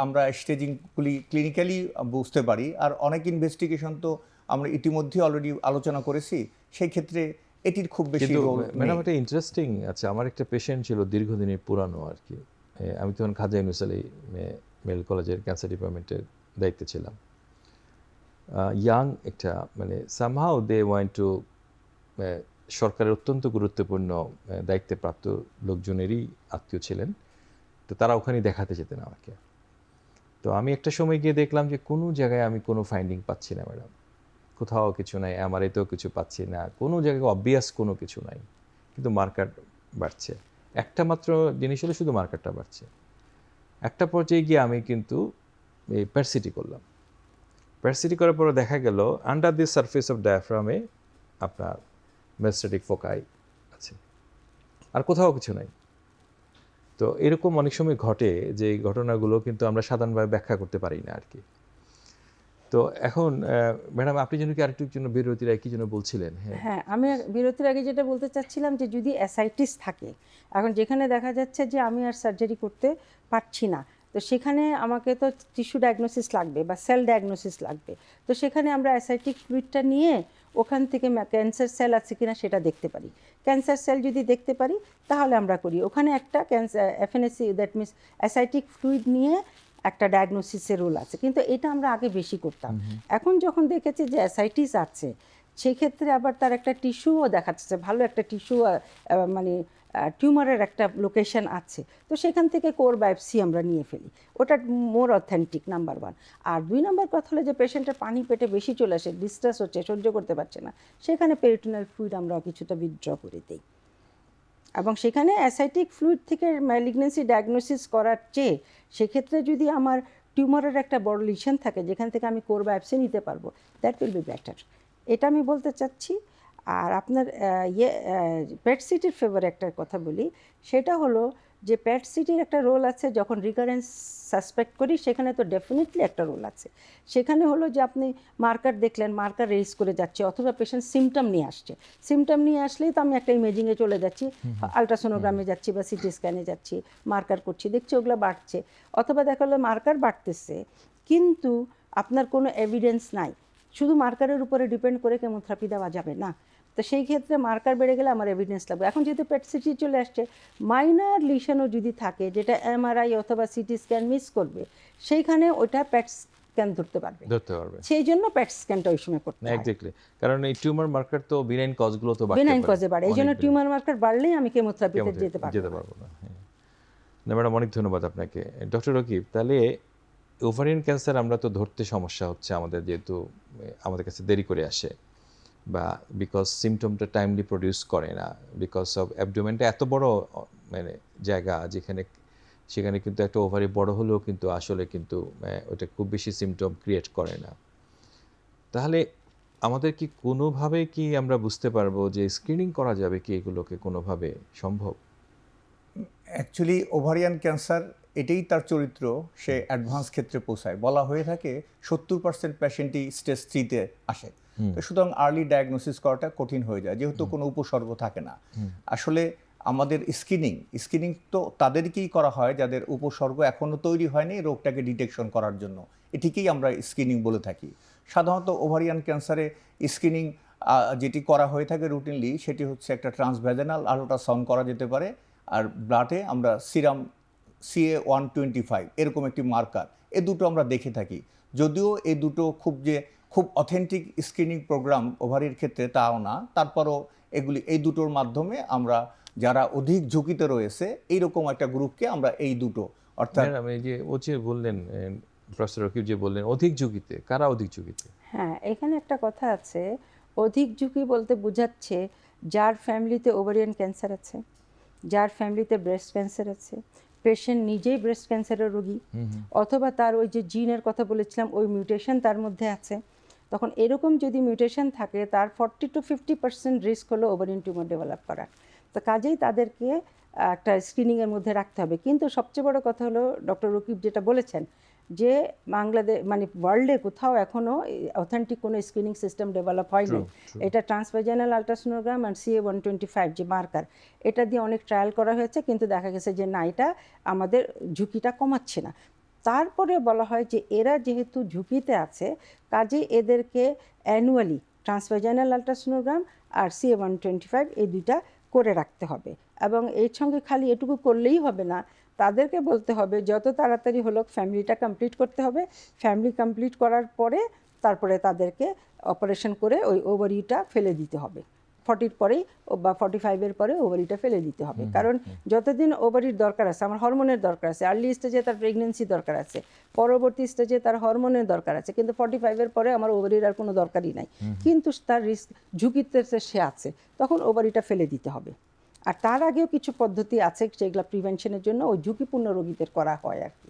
আমরা স্টেজিংগুলি ক্লিনিক্যালি বুঝতে পারি। আর অনেক ইনভেস্টিগেশন তো আমরা ইতিমধ্যে অলরেডি আলোচনা করেছি, সেই ক্ষেত্রে এটির খুব বেশি কিন্তু রোল ম্যাডাম এটা ইন্টারেস্টিং আছে, আমার একটা পেশেন্ট ছিল দীর্ঘদিনের পুরানো আর কি। আমি তখন খাজা ইউনুস আলী মেডিকেল কলেজের ক্যান্সার ডিপার্টমেন্টের দায়িত্বে ছিলাম। ইয়াং একটা মানে সামহাউ দে ওয়ান্ট টু, সরকারের অত্যন্ত গুরুত্বপূর্ণ দায়িত্বে প্রাপ্ত লোকজনেরই আত্মীয় ছিলেন, তো তারা ওখানে দেখাতে যেতেন আমাকে। তো আমি একটা সময় গিয়ে দেখলাম যে কোনো জায়গায় আমি কোনো ফাইন্ডিং পাচ্ছি না ম্যাডাম, কোথাও কিছু নাই, আমার এতেও কিছু পাচ্ছি না, কোনো জায়গায় অবভিয়াস কোনো কিছু নাই, কিন্তু মার্কার বাড়ছে। একটা মাত্র জিনিস হলো শুধু মার্কারটা বাড়ছে। একটা পর্যায়ে গিয়ে আমি কিন্তু এই প্যারসিটি করলাম। প্যারসিটি করার পরে দেখা গেল আন্ডার দি সারফেস অফ ডায়াফ্রামে আপনার মেটাস্ট্যাটিক ফোকাই আছে, আর কোথাও কিছু নাই। তো এরকম অনেক সময় ঘটে যে এই ঘটনাগুলো কিন্তু আমরা সাধারণভাবে ব্যাখ্যা করতে পারি না আর কি। তো এখন ম্যাডাম আপনি যেন কি আরেকটু জন্য বিরতির কি যেন বলছিলেন? হ্যাঁ, আমি বিরতির আগে যেটা বলতে চাচ্ছিলাম যে যদি অ্যাসাইটিস থাকে, এখন যেখানে দেখা যাচ্ছে যে আমি আর সার্জারি করতে পারছি না, তো সেখানে আমাকে তো টিস্যু ডায়াগনোসিস লাগবে বা সেল ডায়াগনোসিস লাগবে। তো সেখানে আমরা অ্যাসাইটিক ফ্লুইডটা নিয়ে ওখান থেকে ক্যান্সার সেল আছে কিনা সেটা দেখতে পারি। ক্যান্সার সেল যদি দেখতে পারি তাহলে আমরা করি ওখানে একটা cancer FNAC, that means ascitic fluid নিয়ে একটা ডায়াগনোসিসের রোল আছে, কিন্তু এটা আমরা আগে বেশি করতাম। এখন যখন দেখেছি যে অ্যাসাইটিস আছে, সেক্ষেত্রে আবার তার একটা টিস্যুও দেখাচ্ছে, ভালো একটা টিস্যু মানে টিউমারের একটা লোকেশন আছে, তো সেখান থেকে কোর বায়োপসি আমরা নিয়ে ফেলি, ওটা মোর অথেন্টিক নাম্বার ওয়ান। আর 2 নম্বর কথা হলো যে পেশেন্টের পানি পেটে বেশি চলে আসে, ডিস্ট্রেস হচ্ছে, সহ্য করতে পারছে না, সেখানে পেরিটোনাল ফ্লুইড আমরা কিছুটা উইথড্র করে দিই। এবং সেখানে অ্যাসাইটিক ফ্লুইড থেকে ম্যালিগনেন্সি ডায়াগনোসিস করার চেয়ে সেক্ষেত্রে যদি আমার টিউমারের একটা বড় লিশন থাকে যেখান থেকে আমি কোর বায়োপসি নিতে পারবো, দ্যাট উইল বি বেটার, এটা আমি বলতে চাচ্ছি। আর আপনার পেট সিটির ফেভারে একটা কথা বলি, সেটা হলো যে পেট সিটির একটা রোল আছে যখন রিকারেন্স সাসপেক্ট করি, সেখানে তো ডেফিনেটলি একটা রোল আছে। সেখানে হলো যে আপনি মার্কার দেখলেন, মার্কার রেজ করে যাচ্ছে, অথবা পেশেন্ট সিমটম নিয়ে আসছে, সিমটম নিয়ে আসলেই তো আমি একটা ইমেজিংয়ে চলে যাচ্ছি, আলট্রাসোনোগ্রামে যাচ্ছি বা সিটি স্ক্যানে যাচ্ছি, মার্কার করছি, দেখছি ওগুলো বাড়ছে, অথবা দেখা হলো মার্কার বাড়তেছে কিন্তু আপনার কোনো এভিডেন্স নাই, শুধু মার্কারের উপরে ডিপেন্ড করে কেমোথেরাপি দেওয়া যাবে না। তো সেই ক্ষেত্রে মার্কার বেড়ে গেলে আমার এভিডেন্স লাগবে। এখন যেহেতু পেট সিটি চলে আসছে, মাইনার লিশনও যদি থাকে যেটা এমআরআই অথবা সিটি স্ক্যান মিস করবে, সেইখানে ওইটা পেট স্ক্যান ধরতে পারবে, সেই জন্য পেট স্ক্যানটা ওই সময় করতে হয়। এক্স্যাক্টলি, কারণ এই টিউমার মার্কার তো বিনাইন কজগুলো তো বিনাইন কজে বাড়ে, এই জন্য টিউমার মার্কার বাড়লেই আমি কেমোথেরাপিতে যেতে পারবো না। না ম্যাডাম, অনেক ধন্যবাদ আপনাকে। ডক্টর রকিব, তাহলে ওভারিয়ান ক্যান্সার আমরা তো ধরতে সমস্যা হচ্ছে আমাদের, যেহেতু আমাদের কাছে দেরি করে আসে, বা বিকজ সিমটমটা টাইমলি প্রডিউস করে না, বিকজ অফ অ্যাবডোমেনটা এত বড় মানে জায়গা যেখানে, সেখানে কিন্তু একটা ওভারি বড় হলেও কিন্তু আসলে কিন্তু ওটা খুব বেশি সিমটম ক্রিয়েট করে না। তাহলে আমাদের কি কোনোভাবে কি আমরা বুঝতে পারবো যে স্ক্রিনিং করা যাবে কি এগুলোকে, কোনোভাবে সম্ভব? অ্যাকচুয়ালি ওভারিয়ান ক্যান্সার এটাই তার চরিত্র, সে অ্যাডভান্স ক্ষেত্রে পৌঁছায়। বলা হয়ে থাকে 70% পেশেন্টই স্টেজ 3-তে আসে, তো সুতরাং আর্লি ডায়াগনোসিস করাটা কঠিন হয়ে যায় যেহেতু কোনো উপসর্গ থাকে না। আসলে আমাদের স্ক্রিনিং তো তাদেরকেই করা হয় যাদের উপসর্গ এখনও তৈরি হয়নি রোগটাকে ডিটেকশন করার জন্য, এটিকেই আমরা স্ক্রিনিং বলে থাকি। সাধারণত ওভারিয়ান ক্যান্সারে স্ক্রিনিং যেটি করা হয়ে থাকে রুটিনলি, সেটি হচ্ছে একটা ট্রান্সভ্যাজানাল আল্ট্রাসাউন্ড করা যেতে পারে, আর ব্লাডে আমরা সিরাম CA-125 এরকম একটি মার্কার, এ দুটো আমরা দেখে থাকি। যদিও এই দুটো খুব অথেন্টিক স্ক্রিনিং প্রোগ্রাম ওভারির ক্ষেত্রে তাও না, তারপরও এই দুটোর মাধ্যমে আমরা যারা অধিক ঝুঁকিতে রয়েছে এইরকম একটা গ্রুপকে আমরা এই দুটো, অর্থাৎ এই যে ও যে বললেন প্রফেসর রকিব যে বললেন অধিক ঝুঁকিতে, কারা অধিক ঝুঁকিতে? হ্যাঁ, এখানে একটা কথা আছে, অধিক ঝুঁকি বলতে বোঝাচ্ছে যার ফ্যামিলিতে ওভারিয়ান ক্যান্সার আছে, যার ফ্যামিলিতে ব্রেস্ট ক্যান্সার আছে, পেশেন্ট নিজেই ব্রেস্ট ক্যান্সারের রোগী, অথবা তার ওই যে জিনের কথা বলেছিলাম ওই মিউটেশন তার মধ্যে আছে, তখন এরকম যদি মিউটেশন থাকে তার 40 to 50% রিস্ক হলো ওভারিয়ান টিউমার ডেভেলপ করার। তো কাজেই তাদেরকে একটা স্ক্রিনিংয়ের মধ্যে রাখতে হবে। কিন্তু সবচেয়ে বড় কথা হলো ডক্টর রকিব যেটা বলেছেন যে বাংলাদেশ মানে ওয়ার্ল্ডে কোথাও এখনও অথেন্টিক কোনো স্ক্রিনিং সিস্টেম ডেভেলপ হয়নি। এটা ট্রান্সভাজাইনাল আলট্রাসোনোগ্রাম অ্যান্ড CA-125 যে মার্কার, এটা দিয়ে অনেক ট্রায়াল করা হয়েছে, কিন্তু দেখা গেছে যে না, এটা আমাদের ঝুঁকিটা কমাচ্ছে না। তারপরে বলা হয় যে এরা যেহেতু ঝুঁকিতে আছে, কাজে এদেরকে অ্যানুয়ালি ট্রান্সভাজাইনাল আলট্রাসোনোগ্রাম আর CA-125 এই দুইটা করে রাখতে হবে। এবং এর সঙ্গে খালি এটুকু করলেই হবে না, তাদেরকে বলতে হবে যত তাড়াতাড়ি হলো ফ্যামিলিটা কমপ্লিট করতে হবে। ফ্যামিলি কমপ্লিট করার পরে তারপরে তাদেরকে অপারেশন করে ওই ওভারিটা ফেলে দিতে হবে। 40 পরেই বা 45-এর পরে ওভারিটা ফেলে দিতে হবে। কারণ যতদিন ওভারির দরকার আছে, আমার হরমোনের দরকার আছে, আর্লি স্টেজে তার প্রেগনেন্সি দরকার আছে, পরবর্তী স্টেজে তার হরমোনের দরকার আছে, কিন্তু 45-এর পরে আমার ওভারির আর কোনো দরকারই নাই, কিন্তু তার ঝুঁকিতে সে আছে, তখন ওভারিটা ফেলে দিতে হবে। আর তার আগেও কিছু পদ্ধতি আছে যেগুলো প্রিভেনশনের জন্য ওই ঝুঁকিপূর্ণ রোগীদের করা হয় আর কি।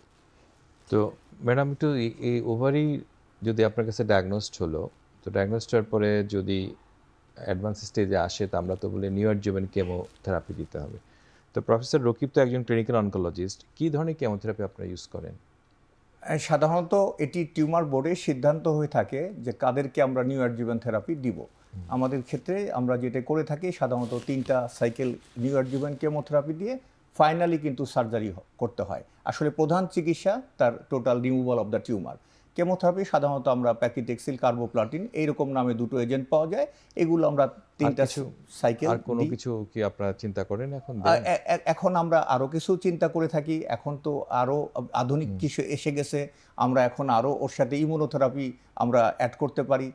তো ম্যাডাম, একটু এই ওভারি যদি আপনার কাছে ডায়াগনোসড হলো, তো ডায়াগনোসড হওয়ার পরে যদি অ্যাডভান্স স্টেজে আসে, তো আমরা তো বলি নিউঅ্যাডজুভেন্ট কেমোথেরাপি দিতে হবে। তো প্রফেসর রকিব তো একজন ক্লিনিক্যাল অনকোলজিস্ট, কী ধরনের কেমোথেরাপি আপনারা ইউজ করেন? সাধারণত এটি টিউমার বোর্ডের সিদ্ধান্ত হয়ে থাকে যে কাদেরকে আমরা নিউঅ্যাডজুভেন্ট থেরাপি দিব। আমাদের ক্ষেত্রে আমরা যেটা করে থাকি সাধারণত 3টা সাইকেল নিউঅ্যাডজুভেন্ট কেমোথেরাপি দিয়ে ফাইনালি কিন্তু সার্জারি করতে হয়। আসলে প্রধান চিকিৎসা তার total removal of the tumour. Chemotherapy সাধারণত আমরা প্যাকিটেক্সিল, কার্বোপ্লাটিন এইরকম নামে দুটো এজেন্ট পাওয়া যায়, এগুলো আমরা 3টা সাইকেল। আর কোনো কিছু কি আপনারা চিন্তা করেন এখন? এখন আমরা আরও কিছু চিন্তা করে থাকি। এখন তো আরও আধুনিক কিছু এসে গেছে, আমরা এখন আরও ওর সাথে ইমিউনোথেরাপি আমরা অ্যাড করতে পারি।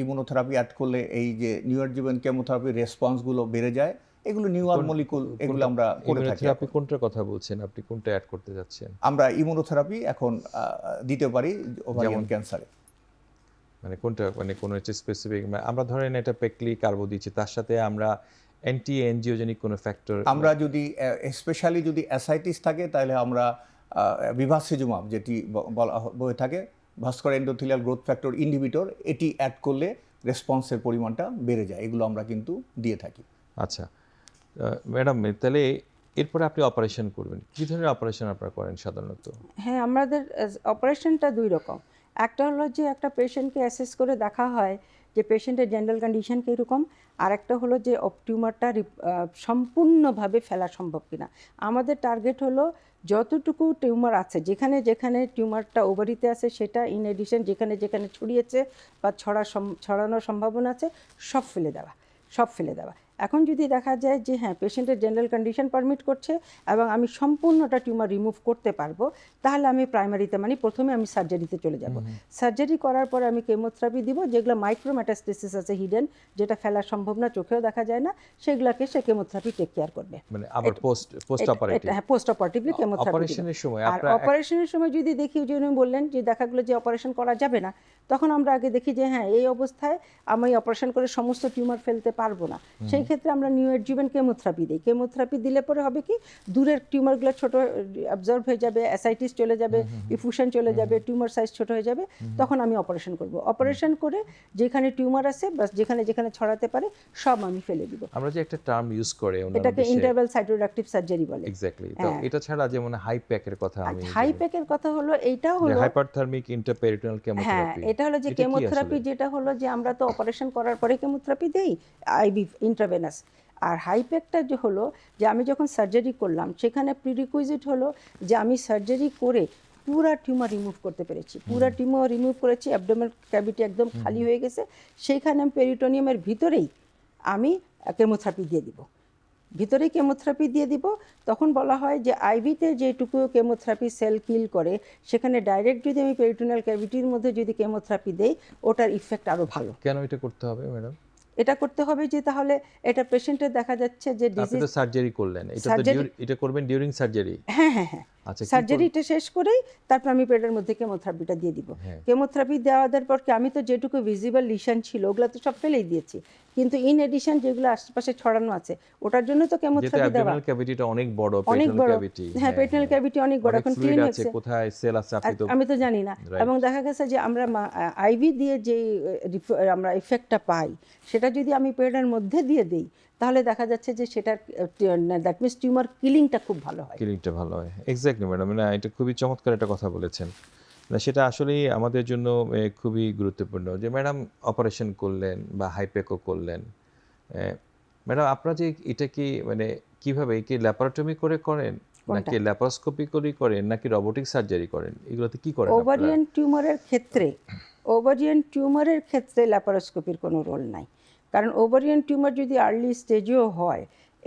ইমিউনোথেরাপি অ্যাড করলে এই যে নিউঅ্যাডজুভেন্ট কেমোথেরাপির রেসপন্সগুলো বেড়ে যায়। এগুলো নিউয়ার মলিকুল, এগুলো আমরা করে থাকি। ইমিউনোথেরাপি কোনটার কথা বলছেন আপনি? কোনটা অ্যাড করতে যাচ্ছেন? আমরা ইমিউনোথেরাপি এখন দিতে পারি ওভারিয়ান ক্যান্সারে। মানে কোনটা, মানে কোনো একটা স্পেসিফিক, আমরা ধরেন এটা পেকলি কার্বো দিচ্ছি, তার সাথে আমরা অ্যান্টি এনজিওজেনিক কোনো ফ্যাক্টর, আমরা যদি স্পেশালি যদি অ্যাসাইটিস থাকে তাহলে আমরা বিভাসিজুমাব যেটি বলা হয়ে থাকে, vascular endothelial growth factor inhibitor, এটি অ্যাড করলে রেসপন্সের পরিমাণটা বেড়ে যায়। এগুলো আমরা কিন্তু দিয়ে থাকি। আচ্ছা ম্যাডাম, তাহলে এরপরে আপনি অপারেশন করবেন, কী ধরনের অপারেশন আপনারা করেন সাধারণত? হ্যাঁ, আমাদের অপারেশনটা 2 রকম। একটা হলো যে একটা পেশেন্টকে অ্যাসেস করে দেখা হয় যে পেশেন্টের জেনারেল কন্ডিশন কীরকম, আর একটা হলো যে টিউমারটা সম্পূর্ণভাবে ফেলা সম্ভব কিনা। আমাদের টার্গেট হলো যতটুকু টিউমার আছে, যেখানে যেখানে টিউমারটা ওভারিতে আছে সেটা, ইন এডিশন যেখানে যেখানে ছড়িয়েছে বা ছড়ানোর সম্ভাবনা আছে সব ফেলে দেওয়া। এখন যদি দেখা যায় যে হ্যাঁ পেশেন্টের জেনারেল কন্ডিশন পারমিট করছে এবং আমি সম্পূর্ণটা টিউমার রিমুভ করতে পারবো, তাহলে আমি প্রাইমারিতে মানে প্রথমে আমি সার্জারিতে চলে যাব। সার্জারি করার পরে আমি কেমোথেরাপি দিব, যেগুলো মাইক্রোমেটাস্টেসিস আছে হিডেন, যেটা ফেলা সম্ভব না, চোখেও দেখা যায় না, সেগুলোকে সে কেমোথেরাপি টেক কেয়ার করবে। মানে আবার পোস্ট অপারেটিভ? হ্যাঁ, পোস্ট অপারেটিভলি কেমোথেরাপি। অপারেশনের সময় আর অপারেশনের সময় যদি দেখি, যে উনি বললেন যে দেখা গেলো যে অপারেশন করা যাবে না, তখন আমরা আগে দেখি যে হ্যাঁ এই অবস্থায় আমি অপারেশন করে সমস্ত টিউমার ফেলতে পারবো না, সেই ক্ষেত্রে আমরা নিউঅ্যাডজুভেন্ট কেমোথেরাপি দিই। কেমোথেরাপি দিলে পরে হবে কি, দূরের টিউমারগুলো ছোট অ্যাবজর্ব হয়ে যাবে, অ্যাসাইটিস চলে যাবে, ইফুশন চলে যাবে, টিউমার সাইজ ছোট হয়ে যাবে, তখন আমি অপারেশন করব। অপারেশন করে যেখানে টিউমার আছে বা যেখানে যেখানে ছড়াতে পারে সব আমি ফেলে দিব। আমরা যে একটা টার্ম ইউজ করে এটাকে ইন্টারভাল সাইটোরেডাকটিভ সার্জারি বলে। এক্স্যাক্টলি। তো এটা ছাড়া যেমন হাই প্যাকের কথা, আমি হাই প্যাকের কথা হলো এইটা হলো হাইপারথার্মিক ইন্টারপেরিটোনাল কেমোথেরাপি। হ্যাঁ, এটা হলো যে কেমোথেরাপি, যেটা হলো যে আমরা তো অপারেশন করার পরে কেমোথেরাপি দেই আইভি ইন্ট্রাভেনাস। আর হাইপ্যাকটা যে হলো যে আমি যখন সার্জারি করলাম সেখানে প্রিরিকুইজিট হলো যে আমি সার্জারি করে পুরা টিউমার রিমুভ করতে পেরেছি, পুরা টিউমার রিমুভ করেছি, অ্যাবডোমেনাল ক্যাভিটি একদম খালি হয়ে গেছে, সেইখানে আমি পেরিটোনিয়ামের ভিতরেই আমি কেমোথেরাপি দিয়ে দিব, ভিতরেই কেমোথেরাপি দিয়ে দিব। তখন বলা হয় যে আইভিতে যেটুকু কেমোথেরাপি সেল কিল করে, সেখানে ডাইরেক্ট যদি আমি পেরিটোনিয়াল ক্যাভিটির মধ্যে যদি কেমোথেরাপি দেই, ওটার ইফেক্ট আরও ভালো। কেন এটা করতে হবে ম্যাডাম? এটা করতে হবে যে তাহলে এটা পেশেন্টের দেখা যাচ্ছে যে আপনি তো সার্জারি করলেন, এটা করবেন ডিউরিং সার্জারি? হ্যাঁ হ্যাঁ হ্যাঁ, আচ্ছা, সার্জারিটা শেষ করেই তারপর আমি পেটের মধ্যে কেমোথেরাপিটা দিয়ে দিব। কেমোথেরাপি দেওয়ার পর কি আমি তো যেটুকু ভিজিবল লিশন ছিল ওগুলো তো সব ফেলেই দিয়েছি, কিন্তু ইন এডিশন যেগুলো আশেপাশে ছড়ানো আছে ওটার জন্য তো যেহেতু কেমোথেরাপি দেওয়া অ্যাবডোমিনাল ক্যাভিটিটা অনেক বড়, অনেক পেট্রাল বড়। ক্যাভিটি, হ্যাঁ, পেটনাল ক্যাভিটি অনেক বড়, অনেক এখন ফ্লুইড ক্লিন আছে, হচ্ছে। কোথায় সেল আছে আপনি তো আমি তো জানি না। Right. এবং দেখা গেছে যে আমরা আইভি দিয়ে যে আমরা ইফেক্টটা পাই সেটা যদি আমি পেটের মধ্যে দিয়ে দিই তাহলে দেখা যাচ্ছে যে সেটার দ্যাট মিনস টিউমার কিলিংটা খুব ভালো হয়। কিলিংটা ভালো হয়। এক্স্যাক্টলি ম্যাডাম, না এটা খুবই চমৎকার একটা কথা বলেছেন। না সেটা আসলেই আমাদের জন্য খুবই গুরুত্বপূর্ণ যে ম্যাডাম অপারেশন করলেন বা হাইপেকও করলেন। ম্যাডাম আপনারা যে এটা কি মানে কিভাবে কি ল্যাপারোটমি করে করেন নাকি ল্যাপারোস্কোপি করে করেন নাকি রোবোটিক সার্জারি করেন, এগুলোতে কি করেন আপনারা? ওভারিয়ান টিউমারের ক্ষেত্রে ল্যাপারোস্কোপির কোনো রোল নাই, কারণ ওভারিয়ান টিউমার যদি আর্লি স্টেজেও হয়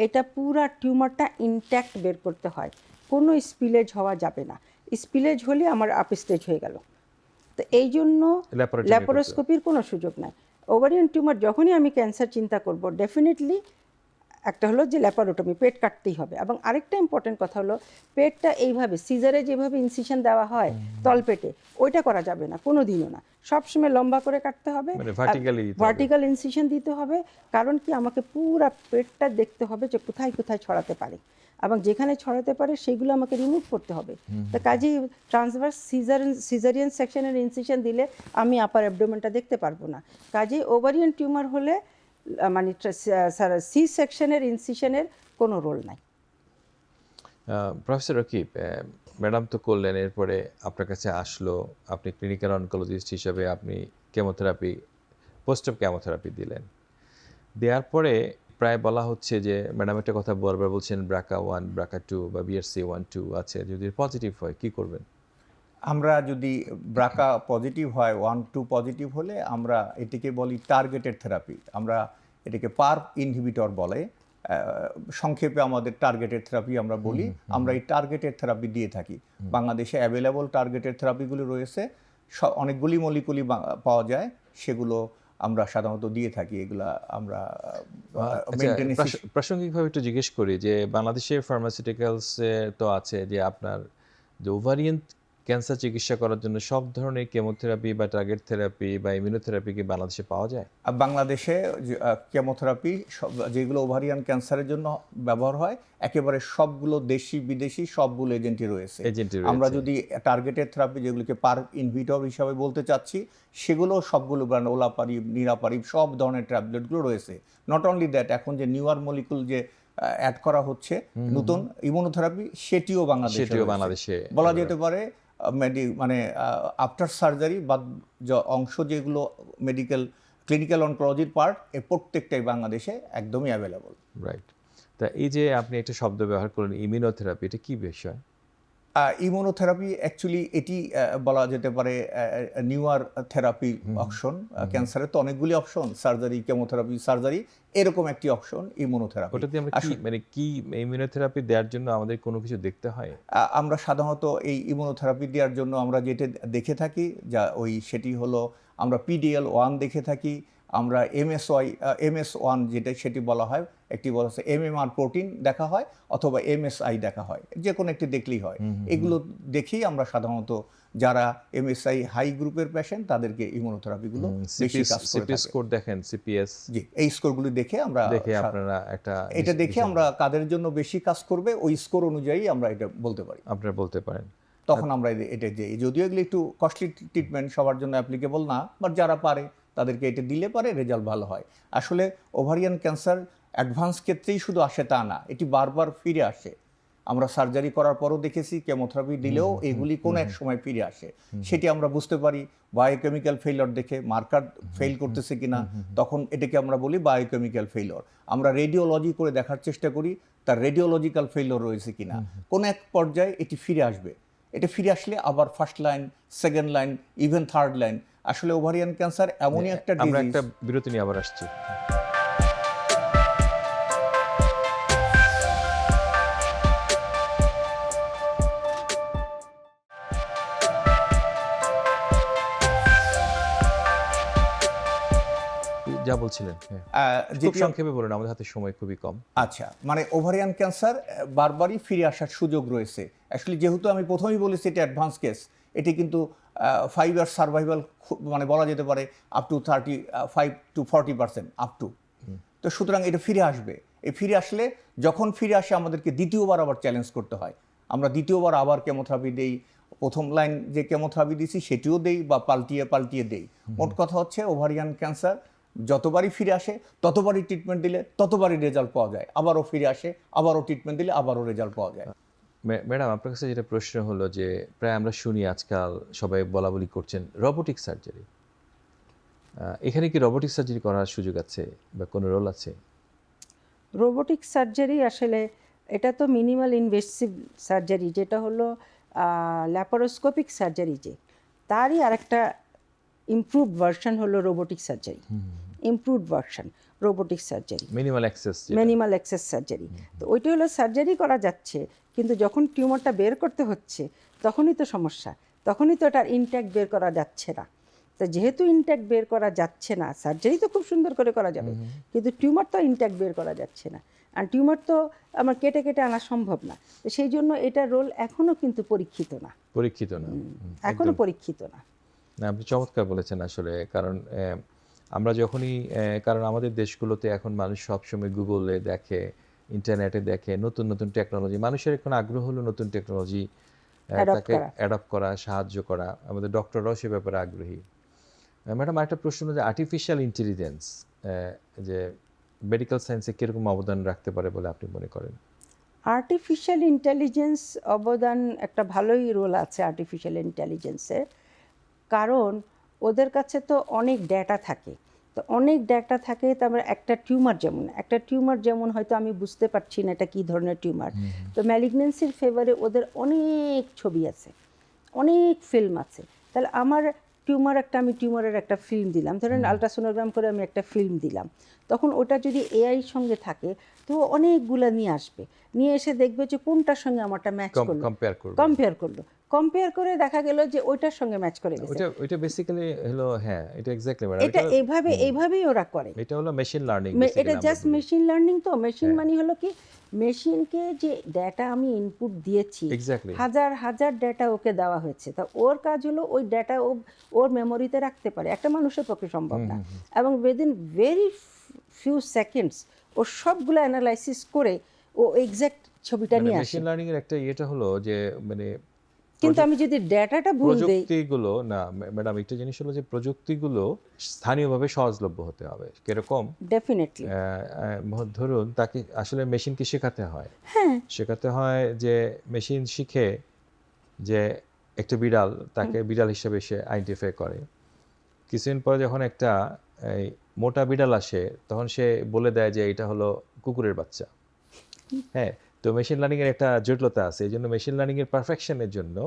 এটা পুরা টিউমারটা ইনট্যাক্ট বের করতে হয়, কোনো স্পিলেজ হওয়া যাবে না। স্পিলেজ হলে আমার আপ স্টেজ হয়ে গেল, তো এই জন্য Laparotomy ল্যাপারোস্কোপির কোনো সুযোগ নাই। ওভারিয়ান টিউমার যখনই আমি ক্যান্সার চিন্তা করব ডেফিনেটলি একটা হলো যে ল্যাপারোটমি, পেট কাটতেই হবে। এবং আরেকটা ইম্পর্টেন্ট কথা হলো পেটটা এইভাবে সিজারে যেভাবে ইনসিশন দেওয়া হয় তলপেটে ওইটা করা যাবে না কোনো দিনও না, সবসময় লম্বা করে কাটতে হবে, মানে vertically দিতে হবে। ভার্টিক্যাল ইনসিশন দিতে হবে। কারণ কি আমাকে পুরো পেটটা দেখতে হবে যে কোথায় কোথায় ছড়াতে পারে এবং যেখানে ছড়াতে পারে সেগুলো আমাকে রিমুভ করতে হবে। তো কাজেই ট্রান্সভার্স সিজারিয়ান সেকশনের ইনসিশন দিলে আমি আপার অ্যাবডোমেনটা দেখতে পারবো না। কাজেই ওভারিয়ান টিউমার হলে মানে সি সেকশনের ইনসিশনের কোনো রোল নাই। প্রফেসর রকিব, ম্যাডাম তো করলেন, এরপরে আপনার কাছে আসলো, আপনি ক্লিনিক্যাল অনকোলজিস্ট হিসেবে আপনি কেমোথেরাপি, পোস্ট অপ কেমোথেরাপি দিলেন। দেওয়ার পরে প্রায় বলা হচ্ছে যে ম্যাডাম একটা কথা বারবার বলছেন BRCA1 BRCA2 বা BRCA1-2 আছে, যদি পজিটিভ হয় কি করবেন? আমরা যদি ব্রাকা পজিটিভ হয় 1-2 পজিটিভ হলে আমরা এটিকে বলি টার্গেটেড থেরাপি, আমরা এটাকে পার্প ইনহিবিটর বলে, সংক্ষেপে আমাদের টার্গেটেড থেরাপি আমরা বলি। আমরা এই টার্গেটেড থেরাপি দিয়ে থাকি। বাংলাদেশে অ্যাভেলেবল টার্গেটেড থেরাপিগুলি রয়েছে, অনেকগুলি মলিকুলই পাওয়া যায়, সেগুলো আমরা সাধারণত দিয়ে থাকি। এগুলা আমরা প্রাসঙ্গিকভাবে একটু জিজ্ঞেস করি যে বাংলাদেশের ফার্মাসিউটিক্যালস তো আছে যে আপনার যে ওভারিয়ান ক্যান্সার চিকিৎসা করার জন্য সব ধরনের কেমোথেরাপি বা টার্গেট থেরাপি বা ইমিউনোথেরাপি কি বাংলাদেশে পাওয়া যায়? বাংলাদেশে কেমোথেরাপি যেগুলো ওভারিয়ান ক্যান্সারের জন্য ব্যবহার হয় একেবারে সবগুলো দেশি বিদেশি সবগুলো এজেন্টই রয়েছে। আমরা যদি টার্গেটেড থেরাপি যেগুলোকে পার্প ইনহিবিটর হিসাবে বলতে চাচ্ছি সেগুলো সবগুলো ব্র্যান্ড, ওলাপারিব, নিরাপারিব, সব ধরনের ট্যাবলেটগুলো রয়েছে। নট অনলি দ্যাট, এখন যে নিউয়ার মলিকুল যে অ্যাড করা হচ্ছে নতুন ইমিউনোথেরাপি সেটিও বাংলাদেশে বলা যেতে পারে। মানে আফটার সার্জারি বা অংশ যেগুলো মেডিকেল ক্লিনিক্যাল অনকোলজির পার্ট, এর প্রত্যেকটাই বাংলাদেশে একদমই অ্যাভেলেবল। রাইট। তা এই যে আপনি একটা শব্দ ব্যবহার করলেন ইমিউনোথেরাপি, এটা কি বিষয়? ইমিউনোথেরাপি অ্যাকচুয়ালি এটি বলা যেতে পারে নিউয়ার থেরাপি অপশন। ক্যান্সারের তো অনেকগুলি অপশন, সার্জারি, কেমোথেরাপি, সার্জারি, এরকম একটি অপশন ইমিউনোথেরাপি। ওটাতে আমরা কি মানে কি ইমিউনোথেরাপি দেওয়ার জন্য আমাদের কোনো কিছু দেখতে হয়? আমরা সাধারণত এই ইমিউনোথেরাপি দেওয়ার জন্য আমরা যেটা দেখে থাকি সেটি হলো আমরা PDL-1 দেখে থাকি, আমরা MS-1 যেটা সেটি বলা হয়, একটি বলা হচ্ছে MMR প্রোটিন দেখা হয় অথবা MSI দেখা হয়, যে কোনো একটি দেখলেই হয়। এগুলো দেখেই আমরা সাধারণত যারা MSI হাই গ্রুপের পেশেন্ট তাদেরকে ইমিউনোথেরাপিগুলো বেশি কাজ করে থাকে। স্কোর দেখেন, CPS, জি, এই স্কোরগুলো দেখে আপনারা এটা দেখে আমরা কাদের জন্য বেশি কাজ করবে ওই স্কোর অনুযায়ী আমরা এটা বলতে পারি, আপনারা বলতে পারেন। তখন আমরা এটা যদিও এগুলো একটু কস্টলি ট্রিটমেন্ট, সবার জন্য অ্যাপ্লিকেবল না, বাট যারা পারে তাদেরকে এটা দিলে পারে রেজাল্ট ভালো হয়। আসলে ওভারিয়ান ক্যান্সার অ্যাডভান্স ক্ষেত্রেই শুধু আসে তা না, এটি বারবার ফিরে আসে। আমরা সার্জারি করার পরও দেখেছি কেমোথেরাপি দিলেও এগুলি কোনো এক সময় ফিরে আসে। সেটি আমরা বুঝতে পারি বায়োকেমিক্যাল ফেইলর দেখে, মার্কার ফেইল করতেছে কিনা, তখন এটাকে আমরা বলি বায়োকেমিক্যাল ফেইলর। আমরা রেডিওলজি করে দেখার চেষ্টা করি তার রেডিওলজিক্যাল ফেইলর রয়েছে কিনা। কোনো এক পর্যায়ে এটি ফিরে আসবে, এটা ফিরে আসলে আবার first line, second line, even third line. আসলে ওভারিয়ান ক্যান্সার এমনই একটা ডিজিজ। আমরা একটা বিরতি নিয়ে আবার আসছি। যা বলছিলেন খুব সংক্ষেপে বলুন, আমাদের হাতে সময় খুবই কম। আচ্ছা, মানে ওভারিয়ান ক্যান্সার বারবারই ফিরে আসার সুযোগ রয়েছে। অ্যাকচুয়ালি যেহেতু আমি প্রথমেই বলেছি এটা অ্যাডভান্স কেস, এটি কিন্তু 5 ইয়ার সার্ভাইভাল মানে বলা যেতে পারে up to 35 to 40% up to তো সুতরাং এটা ফিরে আসবে। এই ফিরে আসলে যখন ফিরে আসে আমাদেরকে দ্বিতীয়বার আবার চ্যালেঞ্জ করতে হয়। আমরা দ্বিতীয়বার আবার কেমোথেরাপি দেই, প্রথম লাইন যে কেমোথেরাপি দিয়েছি সেটিও দেই বা পাল্টিয়ে দেই। মোট কথা হচ্ছে ওভারিয়ান ক্যান্সার যতবারই ফিরে আসে ততবারই ট্রিটমেন্ট দিলে ততবারই রেজাল্ট পাওয়া যায়, আবারও ফিরে আসে আবারও ট্রিটমেন্ট দিলে আবারও রেজাল্ট পাওয়া যায়। ম্যাডাম, আপনার কাছে যেটা প্রশ্ন হলো যে প্রায় আমরা শুনি আজকাল সবাই বলাবলি করছেন রোবোটিক সার্জারি, এখানে কি রোবোটিক সার্জারি করার সুযোগ আছে বা কোনো রোল আছে? রোবোটিক সার্জারি আসলে এটা তো মিনিমাল ইনভেসিভ সার্জারি, যেটা হলো ল্যাপারোস্কোপিক সার্জারি, যে তারই আরেকটা ইমপ্রুভড ভার্সন হলো robotic surgery. Improved version robotic surgery, minimal access surgery. তো ওইটা হলো সার্জারি করা যাচ্ছে, কিন্তু যখন টিউমারটা বের করতে হচ্ছে তখনই তো সমস্যা, তখনই তো এটার ইনট্যাক্ট বের করা যাচ্ছে না। তো যেহেতু ইনট্যাক্ট বের করা যাচ্ছে না, সার্জারি তো খুব সুন্দর করে করা যাবে, কিন্তু টিউমার তো ইনট্যাক্ট বের করা যাচ্ছে না, আর টিউমার তো আমার কেটে কেটে আনা সম্ভব না। তো সেই জন্য এটার রোল এখনও কিন্তু পরীক্ষিত না, এখনও পরীক্ষিত না। না, আপনি চমৎকার বলেছেন আসলে। কারণ আমরা যখনই কারণ আমাদের দেশগুলোতে এখন মানুষ সবসময় গুগলে দেখে, ইন্টারনেটে দেখে নতুন নতুন টেকনোলজি, মানুষের এখন আগ্রহ হলো নতুন টেকনোলজি তাকে অ্যাডপ্ট করা, সাহায্য করা। আমাদের ডক্টররাও সে ব্যাপারে আগ্রহী। ম্যাডাম, একটা প্রশ্ন যে আর্টিফিশিয়াল ইন্টেলিজেন্স যে মেডিকেল সায়েন্সে কীরকম অবদান রাখতে পারে বলে আপনি মনে করেন? আর্টিফিশিয়াল ইন্টেলিজেন্স অবদান একটা ভালোই রোল আছে আর্টিফিশিয়াল ইন্টেলিজেন্সের, কারণ ওদের কাছে তো অনেক ডেটা থাকে। তো অনেক ডেটা থাকে, তারপরে একটা টিউমার যেমন হয়তো আমি বুঝতে পারছি না এটা কী ধরনের টিউমার, তো ম্যালিগনেন্সির ফেভারে ওদের অনেক ছবি আছে, অনেক ফিল্ম আছে। তাহলে আমার আমি টিউমারের একটা ফিল্ম দিলাম, ধরেন আলট্রাসোনোগ্রাম করে আমি একটা ফিল্ম দিলাম, তখন ওটা যদি এআই সঙ্গে থাকে তো অনেকগুলো নিয়ে এসে দেখবে যে কোনটার সঙ্গে আমারটা ম্যাচ করলো, কম্পেয়ার করে দেখা গেল যে ওইটার সঙ্গে ম্যাচ করে গেছে। ওইটা বেসিক্যালি হলো, হ্যাঁ এটা এক্স্যাক্টলি ম্যাডাম, এটা এইভাবেই ওরা করে। এটা হলো মেশিন লার্নিং, এটা জাস্ট মেশিন লার্নিং। তো মেশিন মানে হলো কি, মেশিনকে যে ডেটা আমি ইনপুট দিয়েছি, হাজার হাজার ডেটা ওকে দেওয়া হয়েছে, তা ওর কাজ হলো ওই ডেটা ওর মেমোরিতে রাখতে পারে, একটা মানুষের পক্ষে সম্ভব না। এবং উইদিন ভেরি ফিউ সেকেন্ডস ও সবগুলো অ্যানালাইসিস করে ও এক্সাক্ট ছবিটা নিয়ে আসে। মেশিন লার্নিং এর একটা ইয়েটা হলো যে মানে, কিন্তু আমি যদি ডেটাটা ভুল দেই, প্রযুক্তিগুলো না ম্যাডাম, একটা জিনিস হলো যে প্রযুক্তিগুলো স্থানীয়ভাবে সহজলভ্য হতে হবে। কিরকম? ডেফিনেটলি ধরুন তাকে আসলে মেশিনকে শেখাতে হয় যে মেশিন শিখে যে একটা বিড়াল, তাকে বিড়াল হিসেবে সে আইডেন্টিফাই করে। কিছুদিন পরে যখন একটা মোটা বিড়াল আসে তখন সে বলে দেয় যে এটা হলো কুকুরের বাচ্চা। হ্যাঁ, তো মেশিন লার্নিং এর একটা জটিলতা আছে, এই জন্য মেশিন লার্নিং এর পারফেকশনের জন্য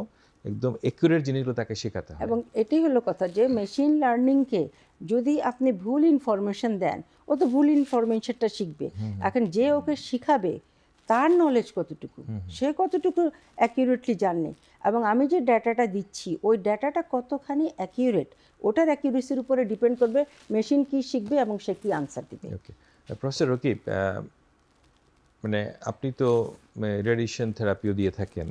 একদম একুরেট জিনিসগুলো তাকে শেখাতে হয়। এবং এটাই হলো কথা যে মেশিন লার্নিংকে যদি আপনি ভুল ইনফরমেশন দেন, ও তো ভুল ইনফরমেশনটা শিখবে। এখন যে ওকে শিখাবে তার নলেজ কতটুকু, সে কতটুকু অ্যাকিউরেটলি জানে, এবং আমি যে ডাটাটা দিচ্ছি ওই ডাটাটা কতখানি অ্যাকিউরেট, ওটার অ্যাকিউরেসির উপরে ডিপেন্ড করবে মেশিন কি শিখবে এবং সে কি আনসার দিবে। ওকে, প্রফেসর রকিব, মানে আপনি তো রেডিয়েশন থেরাপিও দিয়ে থাকেন,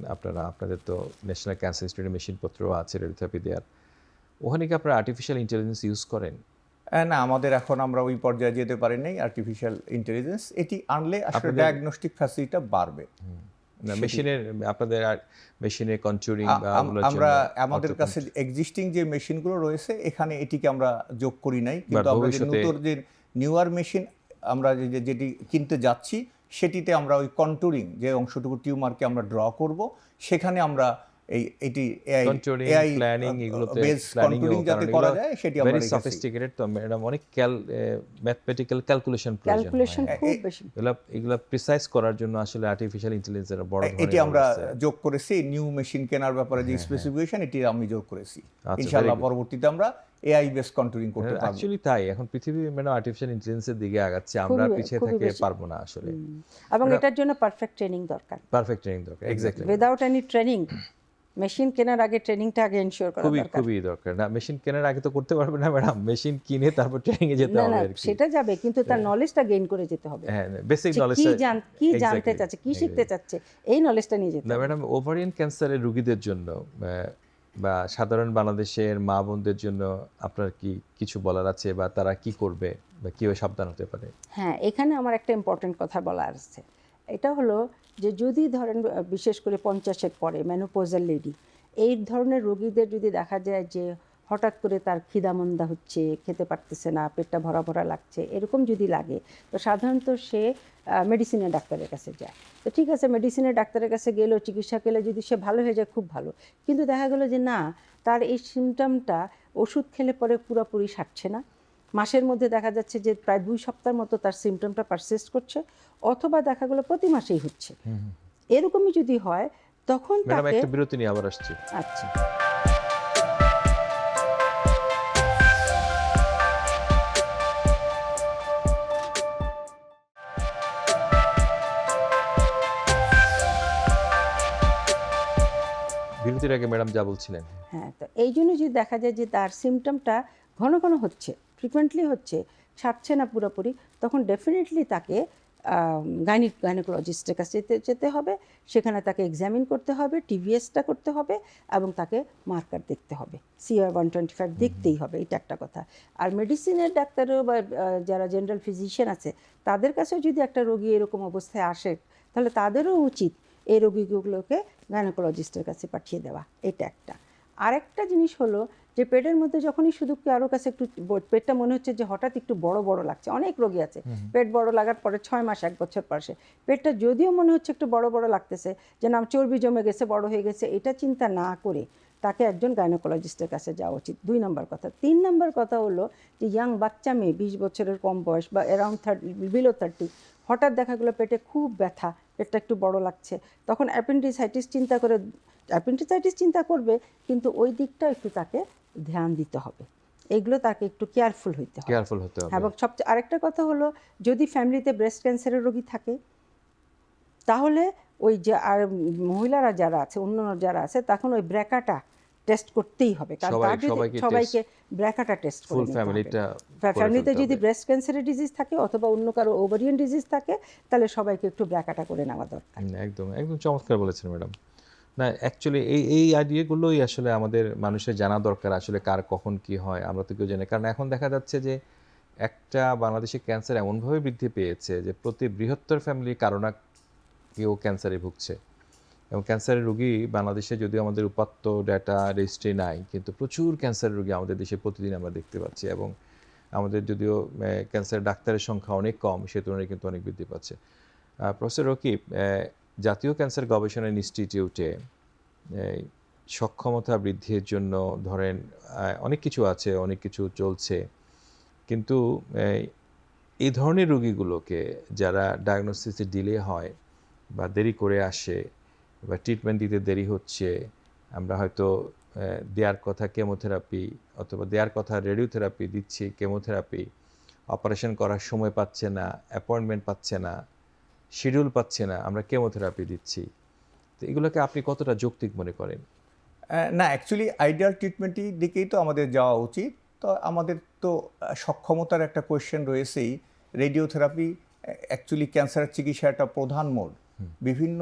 আপনাদের তো ন্যাশনাল ক্যান্সার ইনস্টিটিউটে মেশিনপত্র আছে রেডিওথেরাপি দেওয়ার, ওখানে কি আপনারা আর্টিফিশিয়াল ইন্টেলিজেন্স ইউজ করেন? না, আমাদের এখন আমরা ওই পর্যায়ে যেতে পারি নাই আর্টিফিশিয়াল ইন্টেলিজেন্স। এটি আনলে আসলে ডায়াগনস্টিক ফ্যাসিলিটিটা বাড়বে। না, আপনাদের মেশিনের কন্ট্রোলিং বা আমরা আমাদের কাছে এক্সিস্টিং যে মেশিনগুলো রয়েছে এখানে এটিকে আমরা যোগ করি নাই, কিন্তু আমরা যে নতুন যে নিউয়ার মেশিন আমরা যেটি কিনতে যাচ্ছি সেটিতে আমরা ওই কন্ট্যুরিং যে অংশটুকু টিউমারকে আমরা ড্র করব, সেখানে আমরা এটি এআই প্ল্যানিং, এগুলোতে কন্ট্যুরিং যাতে করা যায় সেটি আমরা ভেরি সফিস্টিকেটেড। তো ম্যাডাম অনেক ম্যাথমেটিক্যাল ক্যালকুলেশন খুব বেশি, এগুলা প্রিসাইজ করার জন্য আসলে আর্টিফিশিয়াল ইন্টেলিজেন্সের বড় ধরনের এটি আমরা যোগ করেছি। নিউ মেশিন কেনার ব্যাপারে যে স্পেসিফিকেশন এটি আমি যোগ করেছি। ইনশাআল্লাহ পরবর্তীতে আমরা এআই বেস কন্ট্যুরিং করতে পারবো। অ্যাকচুয়ালি তাই, এখন পৃথিবী মানে আর্টিফিশিয়াল ইন্টেলিজেন্সের দিকে আগাচ্ছে, আমরা পিছিয়ে থেকে পারবো না আসলে। এবং এটার জন্য পারফেক্ট ট্রেনিং দরকার, exactly. Without any training, machine কেনার আগে ট্রেনিংটা আগে এনশিওর করা দরকার। খুবই দরকার। না, মেশিন কেনার আগে তো করতে পারবে না ম্যাডাম, মেশিন কিনে তারপর ট্রেনিং এ যেতে হবে। সেটা যাবে, কিন্তু তার নলেজটা গেইন করে যেতে হবে। হ্যাঁ, বেসিক নলেজটা কি জানতে চাচ্ছে, কি শিখতে চাচ্ছে, এই নলেজটা নিয়ে যেতে হবে। না ম্যাডাম, ওভারিয়ান ক্যান্সারের রোগীদের জন্য বা সাধারণ বাংলাদেশের মা বোনদের জন্য আপনার কি কিছু বলার আছে, বা তারা কি করবে? বা কীভাবে সাবধান হতে পারে? হ্যাঁ, এখানে আমার একটা ইম্পর্টেন্ট কথা বলার আছে। এটা হলো যে যদি ধরেন বিশেষ করে 50-এর পরে মেনোপজাল লেডি, এই ধরনের রোগীদের যদি দেখা যায় যে হঠাৎ করে তার খিদামন্দা হচ্ছে, খেতে পারতেছে না, পেটটা ভরা ভরা লাগছে, এরকম যদি লাগে তো সাধারণত সে মেডিসিনের ডাক্তারের কাছে যায়। তো ঠিক আছে, মেডিসিনের ডাক্তারের কাছে গেলেও, চিকিৎসা গেলে যদি সে ভালো হয়ে যায় খুব ভালো, কিন্তু দেখা গেলো যে না, তার এই সিমটমটা ওষুধ খেলে পরে পুরোপুরি সারছে না। মাসের মধ্যে দেখা যাচ্ছে যে প্রায় 2 সপ্তাহের মতো তার সিমটমটা পারসিস্ট করছে, অথবা দেখা গেলো প্রতি মাসেই হচ্ছে। এরকমই যদি হয় তখন ম্যাডাম তাকে একটা বিরতি নিয়ে আবার আসছি। আচ্ছা, বিরতির আগে ম্যাডাম যা বলছিলেন। হ্যাঁ, তো এই জন্য যদি দেখা যায় যে তার সিমটমটা ঘন ঘন হচ্ছে, ফ্রিকুয়েন্টলি হচ্ছে, সারছে না পুরোপুরি, তখন ডেফিনেটলি তাকে গাইনোকোলজিস্টের কাছে যেতে হবে। সেখানে তাকে এক্সামিন করতে হবে, টিভিএসটা করতে হবে এবং তাকে মার্কার দেখতে হবে, CR-125 দেখতেই হবে, এটা একটা কথা। আর মেডিসিনের ডাক্তারও বা যারা জেনারেল ফিজিশিয়ান আছে তাদের কাছেও যদি একটা রোগী এরকম অবস্থায় আসে, তাহলে তাদেরও উচিত এই রোগীগুলোকে গাইনোকোলজিস্টের কাছে পাঠিয়ে দেওয়া, এটা একটা। আরেকটা জিনিস হলো যে পেটের মধ্যে যখনই শুধু কারো কাছে একটু পেটটা মনে হচ্ছে যে হঠাৎ একটু বড় বড় লাগছে, অনেক রোগী আছে পেট বড় লাগার পরে 6 মাস 1 বছর পর সে পেটটা যদিও মনে হচ্ছে একটু বড় বড় লাগতেছে, যে না চর্বি জমে গেছে, বড় হয়ে গেছে, এটা চিন্তা না করে তাকে একজন গাইনোকোলজিস্টের কাছে যাওয়া উচিত, 2 নম্বর কথা। 3 নম্বর কথা হলো যে ইয়াং বাচ্চা মেয়ে 20 বছরের কম বয়স বা অ্যারাউন্ড 30, বিলো 30, হঠাৎ দেখা গেলো পেটে খুব ব্যথা, পেটটা একটু বড় লাগছে, তখন অ্যাপেন্ডিসাইটিস চিন্তা করবে, কিন্তু ওই দিকটা একটু তাকে ধ্যান দিতে হবে, এগুলো তাকে একটু কেয়ারফুল হতে হবে। এবং সবচেয়ে আরেকটা কথা হলো যদি ফ্যামিলিতে ব্রেস্ট ক্যান্সারের রোগী থাকে, তাহলে ওই যে আর মহিলারা যারা আছে, অন্য যারা আছে, তখন ওই ব্র্যাকাটা টেস্ট করতেই হবে, কারণ তার যদি সবাইকে ব্র্যাকাটা টেস্ট করে নিতে হবে। ফ্যামিলিতে যদি ব্রেস্ট ক্যান্সারের ডিজিজ থাকে অথবা অন্য কারো ওভারিয়ান ডিজিজ থাকে, তাহলে সবাইকে একটু ব্র্যাকাটা করে নেওয়া দরকার। একদম একদম চমৎকার বলেছেন ম্যাডাম। না অ্যাকচুয়ালি এই আইডিয়াগুলোই আসলে আমাদের মানুষের জানা দরকার, আসলে কার কখন কি হয় আমরা তো কেউ জানি। কারণ এখন দেখা যাচ্ছে যে একটা বাংলাদেশে ক্যান্সার এমনভাবে বৃদ্ধি পেয়েছে যে প্রতি বৃহত্তর ফ্যামিলি কারো না কেউ ক্যান্সারে ভুগছে। এবং ক্যান্সারের রোগী বাংলাদেশে যদিও আমাদের উপাত্ত ডাটা রেজিস্ট্রি নাই, কিন্তু প্রচুর ক্যান্সারের রোগী আমাদের দেশে প্রতিদিন আমরা দেখতে পাচ্ছি। এবং আমাদের যদিও ক্যান্সার ডাক্তারের সংখ্যা অনেক কম, সে তুলনায় কিন্তু অনেক বৃদ্ধি পাচ্ছে। প্রফেসর রকিব, জাতীয় ক্যান্সার গবেষণা ইনস্টিটিউটে সক্ষমতা বৃদ্ধির জন্য ধরেন অনেক কিছু আছে, অনেক কিছু চলছে, কিন্তু এই ধরনের রোগীগুলোকে যারা ডায়াগনোসিসে ডিলে হয় বা দেরি করে আসে বা ট্রিটমেন্ট দিতে দেরি হচ্ছে, আমরা হয়তো দেওয়ার কথা কেমোথেরাপি অথবা দেওয়ার কথা রেডিওথেরাপি দিচ্ছি, কেমোথেরাপি, অপারেশন করার সময় পাচ্ছে না, অ্যাপয়েন্টমেন্ট পাচ্ছে না, শিডিউল পাচ্ছে না, আমরা কেমোথেরাপি দিচ্ছি। তো এগুলোকে আপনি কতটা যৌক্তিক মনে করেন? না, অ্যাকচুয়ালি আইডিয়াল ট্রিটমেন্টের দিকেই তো আমাদের যাওয়া উচিত। তো আমাদের তো সক্ষমতার একটা কোয়েশ্চেন রয়েছেই। রেডিওথেরাপি অ্যাকচুয়ালি ক্যান্সারের চিকিৎসা একটা প্রধান মোড। বিভিন্ন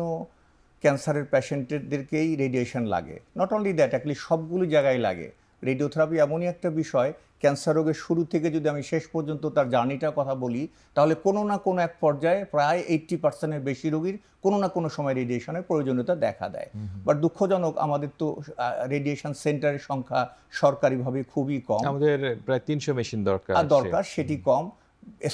ক্যান্সারের পেশেন্টদেরকেই রেডিয়েশন লাগে, নট অনলি দ্যাট, অ্যাকচুয়ালি সবগুলো জায়গায় লাগে। রেডিওথেরাপি এমনই একটা বিষয়, ক্যান্সার রোগের শুরু থেকে যদি আমি শেষ পর্যন্ত তার জার্নিটার কথা বলি, তাহলে কোনো না কোনো এক পর্যায়ে প্রায় 80%-এর বেশি রোগীর কোনো না কোনো সময় রেডিয়েশনের প্রয়োজনীয়তা দেখা দেয়। বাট দুঃখজনক আমাদের তো রেডিয়েশন সেন্টারের সংখ্যা সরকারিভাবে খুবই কম। আমাদের প্রায় 300 মেশিন দরকার, সেটি কম।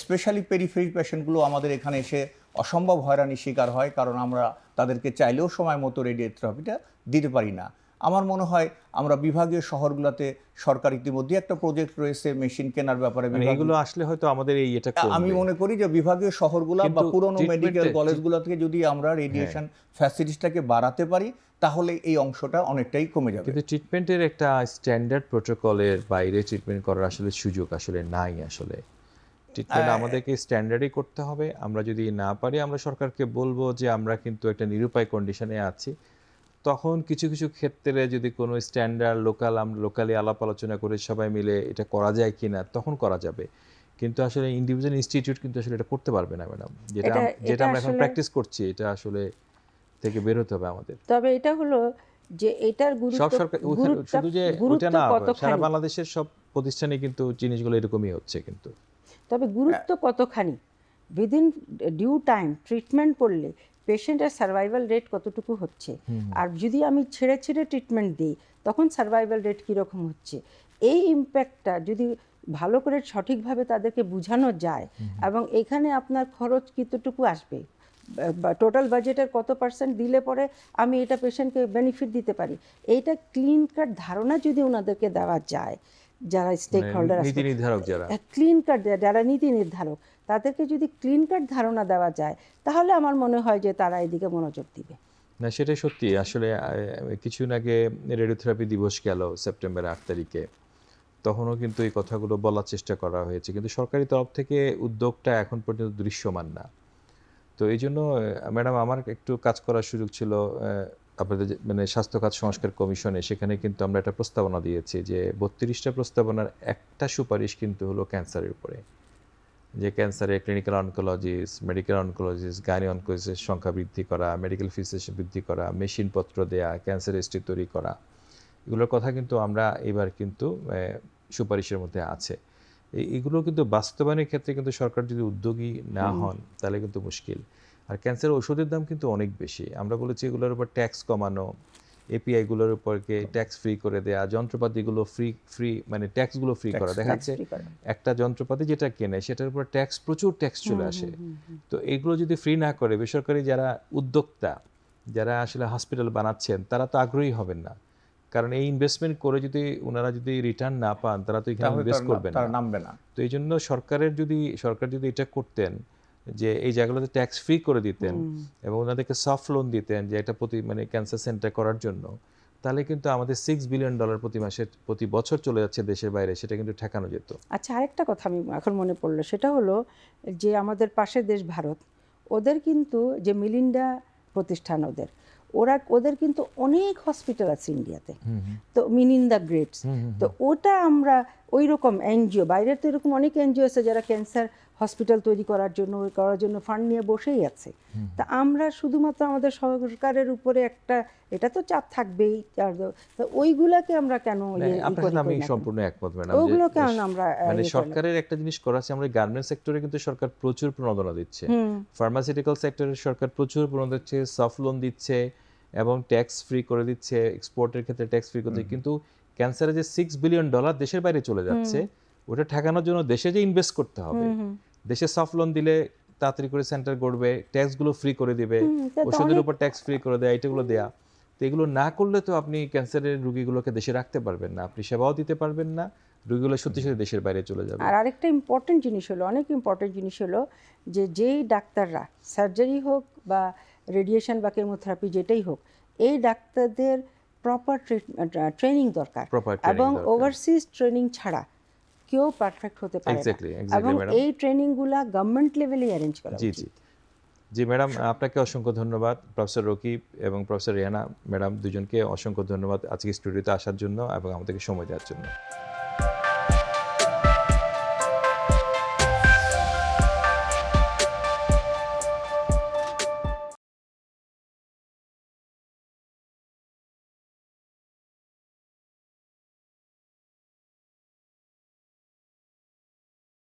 স্পেশালি পেরিফেরি পেশেন্টগুলো আমাদের এখানে এসে অসম্ভব হয়রানির শিকার হয়, কারণ আমরা তাদেরকে চাইলেও সময় মতো রেডিওথেরাপিটা দিতে পারি না। আমার মনে হয় আমরা বিভাগীয় শহরগুলোতে সরকার ইতিমধ্যে একটা প্রজেক্ট রয়েছে মেশিন কেনার ব্যাপারে, এগুলো আসলে হয়তো আমাদের এটা আমি মনে করি যে বিভাগীয় শহরগুলো বা পুরনো মেডিকেল কলেজগুলো থেকে যদি আমরা রেডিয়েশন ফ্যাসিলিটিসটাকে বাড়াতে পারি, তাহলে এই অংশটা অনেকটাই কমে যাবে। কিন্তু ট্রিটমেন্টের একটা স্ট্যান্ডার্ড প্রোটোকলের বাইরে ট্রিটমেন্ট করার আসলে সুযোগ আসলে নাই। আসলে ট্রিটমেন্ট আমাদেরকে স্ট্যান্ডার্ডই করতে হবে। আমরা যদি না পারি, আমরা সরকারকে বলবো যে আমরা কিন্তু একটা নিরুপায় কন্ডিশনে আছি। তখন কিছু কিছু ক্ষেত্রে যদি কোনো স্ট্যান্ডার্ড লোকালি আলাপ আলোচনা করে সবাই মিলে এটা করা যায় কিনা, তখন করা যাবে। কিন্তু আসলে ইন্ডিভিজুয়াল ইনস্টিটিউট কিন্তু আসলে এটা করতে পারবে না ম্যাডাম, যেটা আমরা এখন প্র্যাকটিস করছি, এটা আসলে থেকে বের হতে হবে আমাদের। তবে এটা হলো যে এটার সব সরকার শুধু যে ওটা না, সারা বাংলাদেশের সব প্রতিষ্ঠানে কিন্তু জিনিসগুলো এরকমই হচ্ছে। কিন্তু তবে গুরুত্ব কতখানি, উইদিন ডিউ টাইম ট্রিটমেন্ট করলে পেশেন্টের সার্ভাইভাল রেট কতটুকু হচ্ছে, আর যদি আমি ছেড়ে ছেড়ে ট্রিটমেন্ট দিই তখন সার্ভাইভাল রেট কীরকম হচ্ছে, এই ইম্প্যাক্টটা যদি ভালো করে সঠিকভাবে তাদেরকে বোঝানো যায় এবং এখানে আপনার খরচ কতটুকু আসবে, টোটাল বাজেটের কত পার্সেন্ট দিলে পরে আমি এটা পেশেন্টকে বেনিফিট দিতে পারি, এইটা ক্লিন কাট ধারণা যদি ওনাদেরকে দেওয়া যায়, যারা স্টেক হোল্ডার নীতি নির্ধারক যারা, ক্লিন কাট যারা নীতি নির্ধারক তাদেরকে যদি ক্লিন কাট ধারণা দেওয়া যায় তাহলে আমার মনে হয় যে তারা এদিকে মনোযোগ দিবে। না সেটাই সত্যি। আসলে কিছুদিন আগে রেডিওথেরাপি দিবস গেল সেপ্টেম্বর 8 তারিখে, তখনও কিন্তু এই কথাগুলো বলার চেষ্টা করা হয়েছে, কিন্তু সরকারি তরফ থেকে উদ্যোগটা এখন পর্যন্ত দৃশ্যমান না। তো এই জন্য ম্যাডাম আমার একটু কাজ করার সুযোগ ছিল আপনাদের মানে স্বাস্থ্য খাত সংস্কার কমিশনে, সেখানে কিন্তু আমরা একটা প্রস্তাবনা দিয়েছি যে 32টা প্রস্তাবনার একটা সুপারিশ কিন্তু হলো ক্যান্সারের উপরে, যে ক্যান্সারে clinical oncologist, medical oncologist, gynae oncologist সংখ্যা বৃদ্ধি করা, মেডিকেল ফিজিশিয়ান বৃদ্ধি করা, মেশিনপত্র দেয়া, ক্যান্সার রেজিস্ট্রি তৈরি করা, এগুলোর কথা কিন্তু আমরা এবার কিন্তু সুপারিশের মধ্যে আছে। এইগুলো কিন্তু বাস্তবায়নের ক্ষেত্রে কিন্তু সরকার যদি উদ্যোগী না হন তাহলে কিন্তু মুশকিল। আর ক্যান্সারের ওষুধের দাম কিন্তু অনেক বেশি। আমরা বলেছি এগুলোর উপর ট্যাক্স কমানো, এপিআইগুলোর উপরকে ট্যাক্স ফ্রি করে দেয়া, যন্ত্রপাতিগুলো ফ্রি মানে ট্যাক্সগুলো ফ্রি করা। দেখা যাচ্ছে একটা যন্ত্রপাতি যেটা কেনে সেটার উপর ট্যাক্স, প্রচুর ট্যাক্স চলে আসে। তো এগুলো যদি ফ্রি না করে বেসরকারি যারা উদ্যোক্তা, যারা আসলে হসপিটাল বানাচ্ছেন, তারা তো আগ্রহী হবেন না, কারণ এই ইনভেস্টমেন্ট করে যদি ওনারা যদি রিটার্ন না পান তারা তো এখানে ইনভেস্ট করবেন না। তো এই জন্য সরকার যদি এটা করতেন যে এই জায়গাগুলোতে ট্যাক্স ফ্রি করে দিতেন এবং ওনাদেরকে সফট লোন দিতেন যে এটা মানে ক্যান্সার সেন্টার করার জন্য, তাহলে কিন্তু আমাদের $6 বিলিয়ন প্রতি বছর চলে যাচ্ছে দেশের বাইরে, সেটা কিন্তু ঠেকানো যেত। আচ্ছা, আরেকটা কথা আমি এখন মনে পড়লো, সেটা হলো যে আমাদের পাশের দেশ ভারত, ওদের কিন্তু যে মিলিন্ডা প্রতিষ্ঠান ওদের কিন্তু অনেক হসপিটাল আছে ইন্ডিয়াতে, তো মিলিন্ডা গ্রেটস, তো ওটা আমরা ওই রকম এনজিও, বাইরের তো এরকম অনেক এনজিও আছে যারা ক্যান্সার হসপিটাল তৈরি করার জন্য ফান্ড নিয়ে বসেই আছে। তা আমরা শুধুমাত্র আমাদের সরকারের উপরে একটা, এটা তো চাপ থাকবেই, তো ওইগুলাকে আমরা কেন আমি সম্পূর্ণ একমত ম্যাডাম, ওগুলো কেন আমরা মানে সরকারের একটা জিনিস করা আছে, আমরা গার্মেন্টস সেক্টরে কিন্তু সরকার প্রচুর প্রণোদনা দিচ্ছে, ফার্মাসিউটিক্যাল সেক্টরে সরকার প্রচুর প্রণোদনা দিচ্ছে, সফট লোন দিচ্ছে এবং ট্যাক্স ফ্রি করে দিচ্ছে, এক্সপোর্টের ক্ষেত্রে ট্যাক্স ফ্রি করছে, কিন্তু ক্যান্সারে যে $6 বিলিয়ন দেশের বাইরে চলে যাচ্ছে, ওটা ঠেকানোর জন্য দেশে যে ইনভেস্ট করতে হবে, দেশে সফট লোন দিলে তাড়াতাড়ি করে সেন্টার গড়বে, ট্যাক্সগুলো ফ্রি করে দিবে, ওষুধের উপর ট্যাক্স ফ্রি করে দেয়, এটাগুলো দেয়া। তো এগুলো না করলে তো আপনি ক্যান্সারের রোগীগুলোকে দেশে রাখতে পারবেন না, আপনি সেবাও দিতে পারবেন না, রোগীগুলো সত্যি সত্যি দেশের বাইরে চলে যাবে। আর আরেকটা অনেক ইম্পর্টেন্ট জিনিস হলো যে যেই ডাক্তাররা সার্জারি হোক বা রেডিয়েশন বা কেমোথেরাপি যেটাই হোক, এই ডাক্তারদের প্রপার ট্রেনিং দরকার, এবং ওভারসিজ ট্রেনিং ছাড়া কেউ পারফেক্ট হতে পারে না, এবং এই ট্রেনিংগুলা গভর্নমেন্ট লেভেলে অ্যারেঞ্জ করা উচিত। জি ম্যাডাম, আপনাকে অসংখ্য ধন্যবাদ। প্রফেসর রকিব এবং প্রফেসর রেহানা ম্যাডাম দুজনকে অসংখ্য ধন্যবাদ আজকে স্টুডিওতে আসার জন্য এবং আমাদেরকে সময় দেওয়ার জন্য।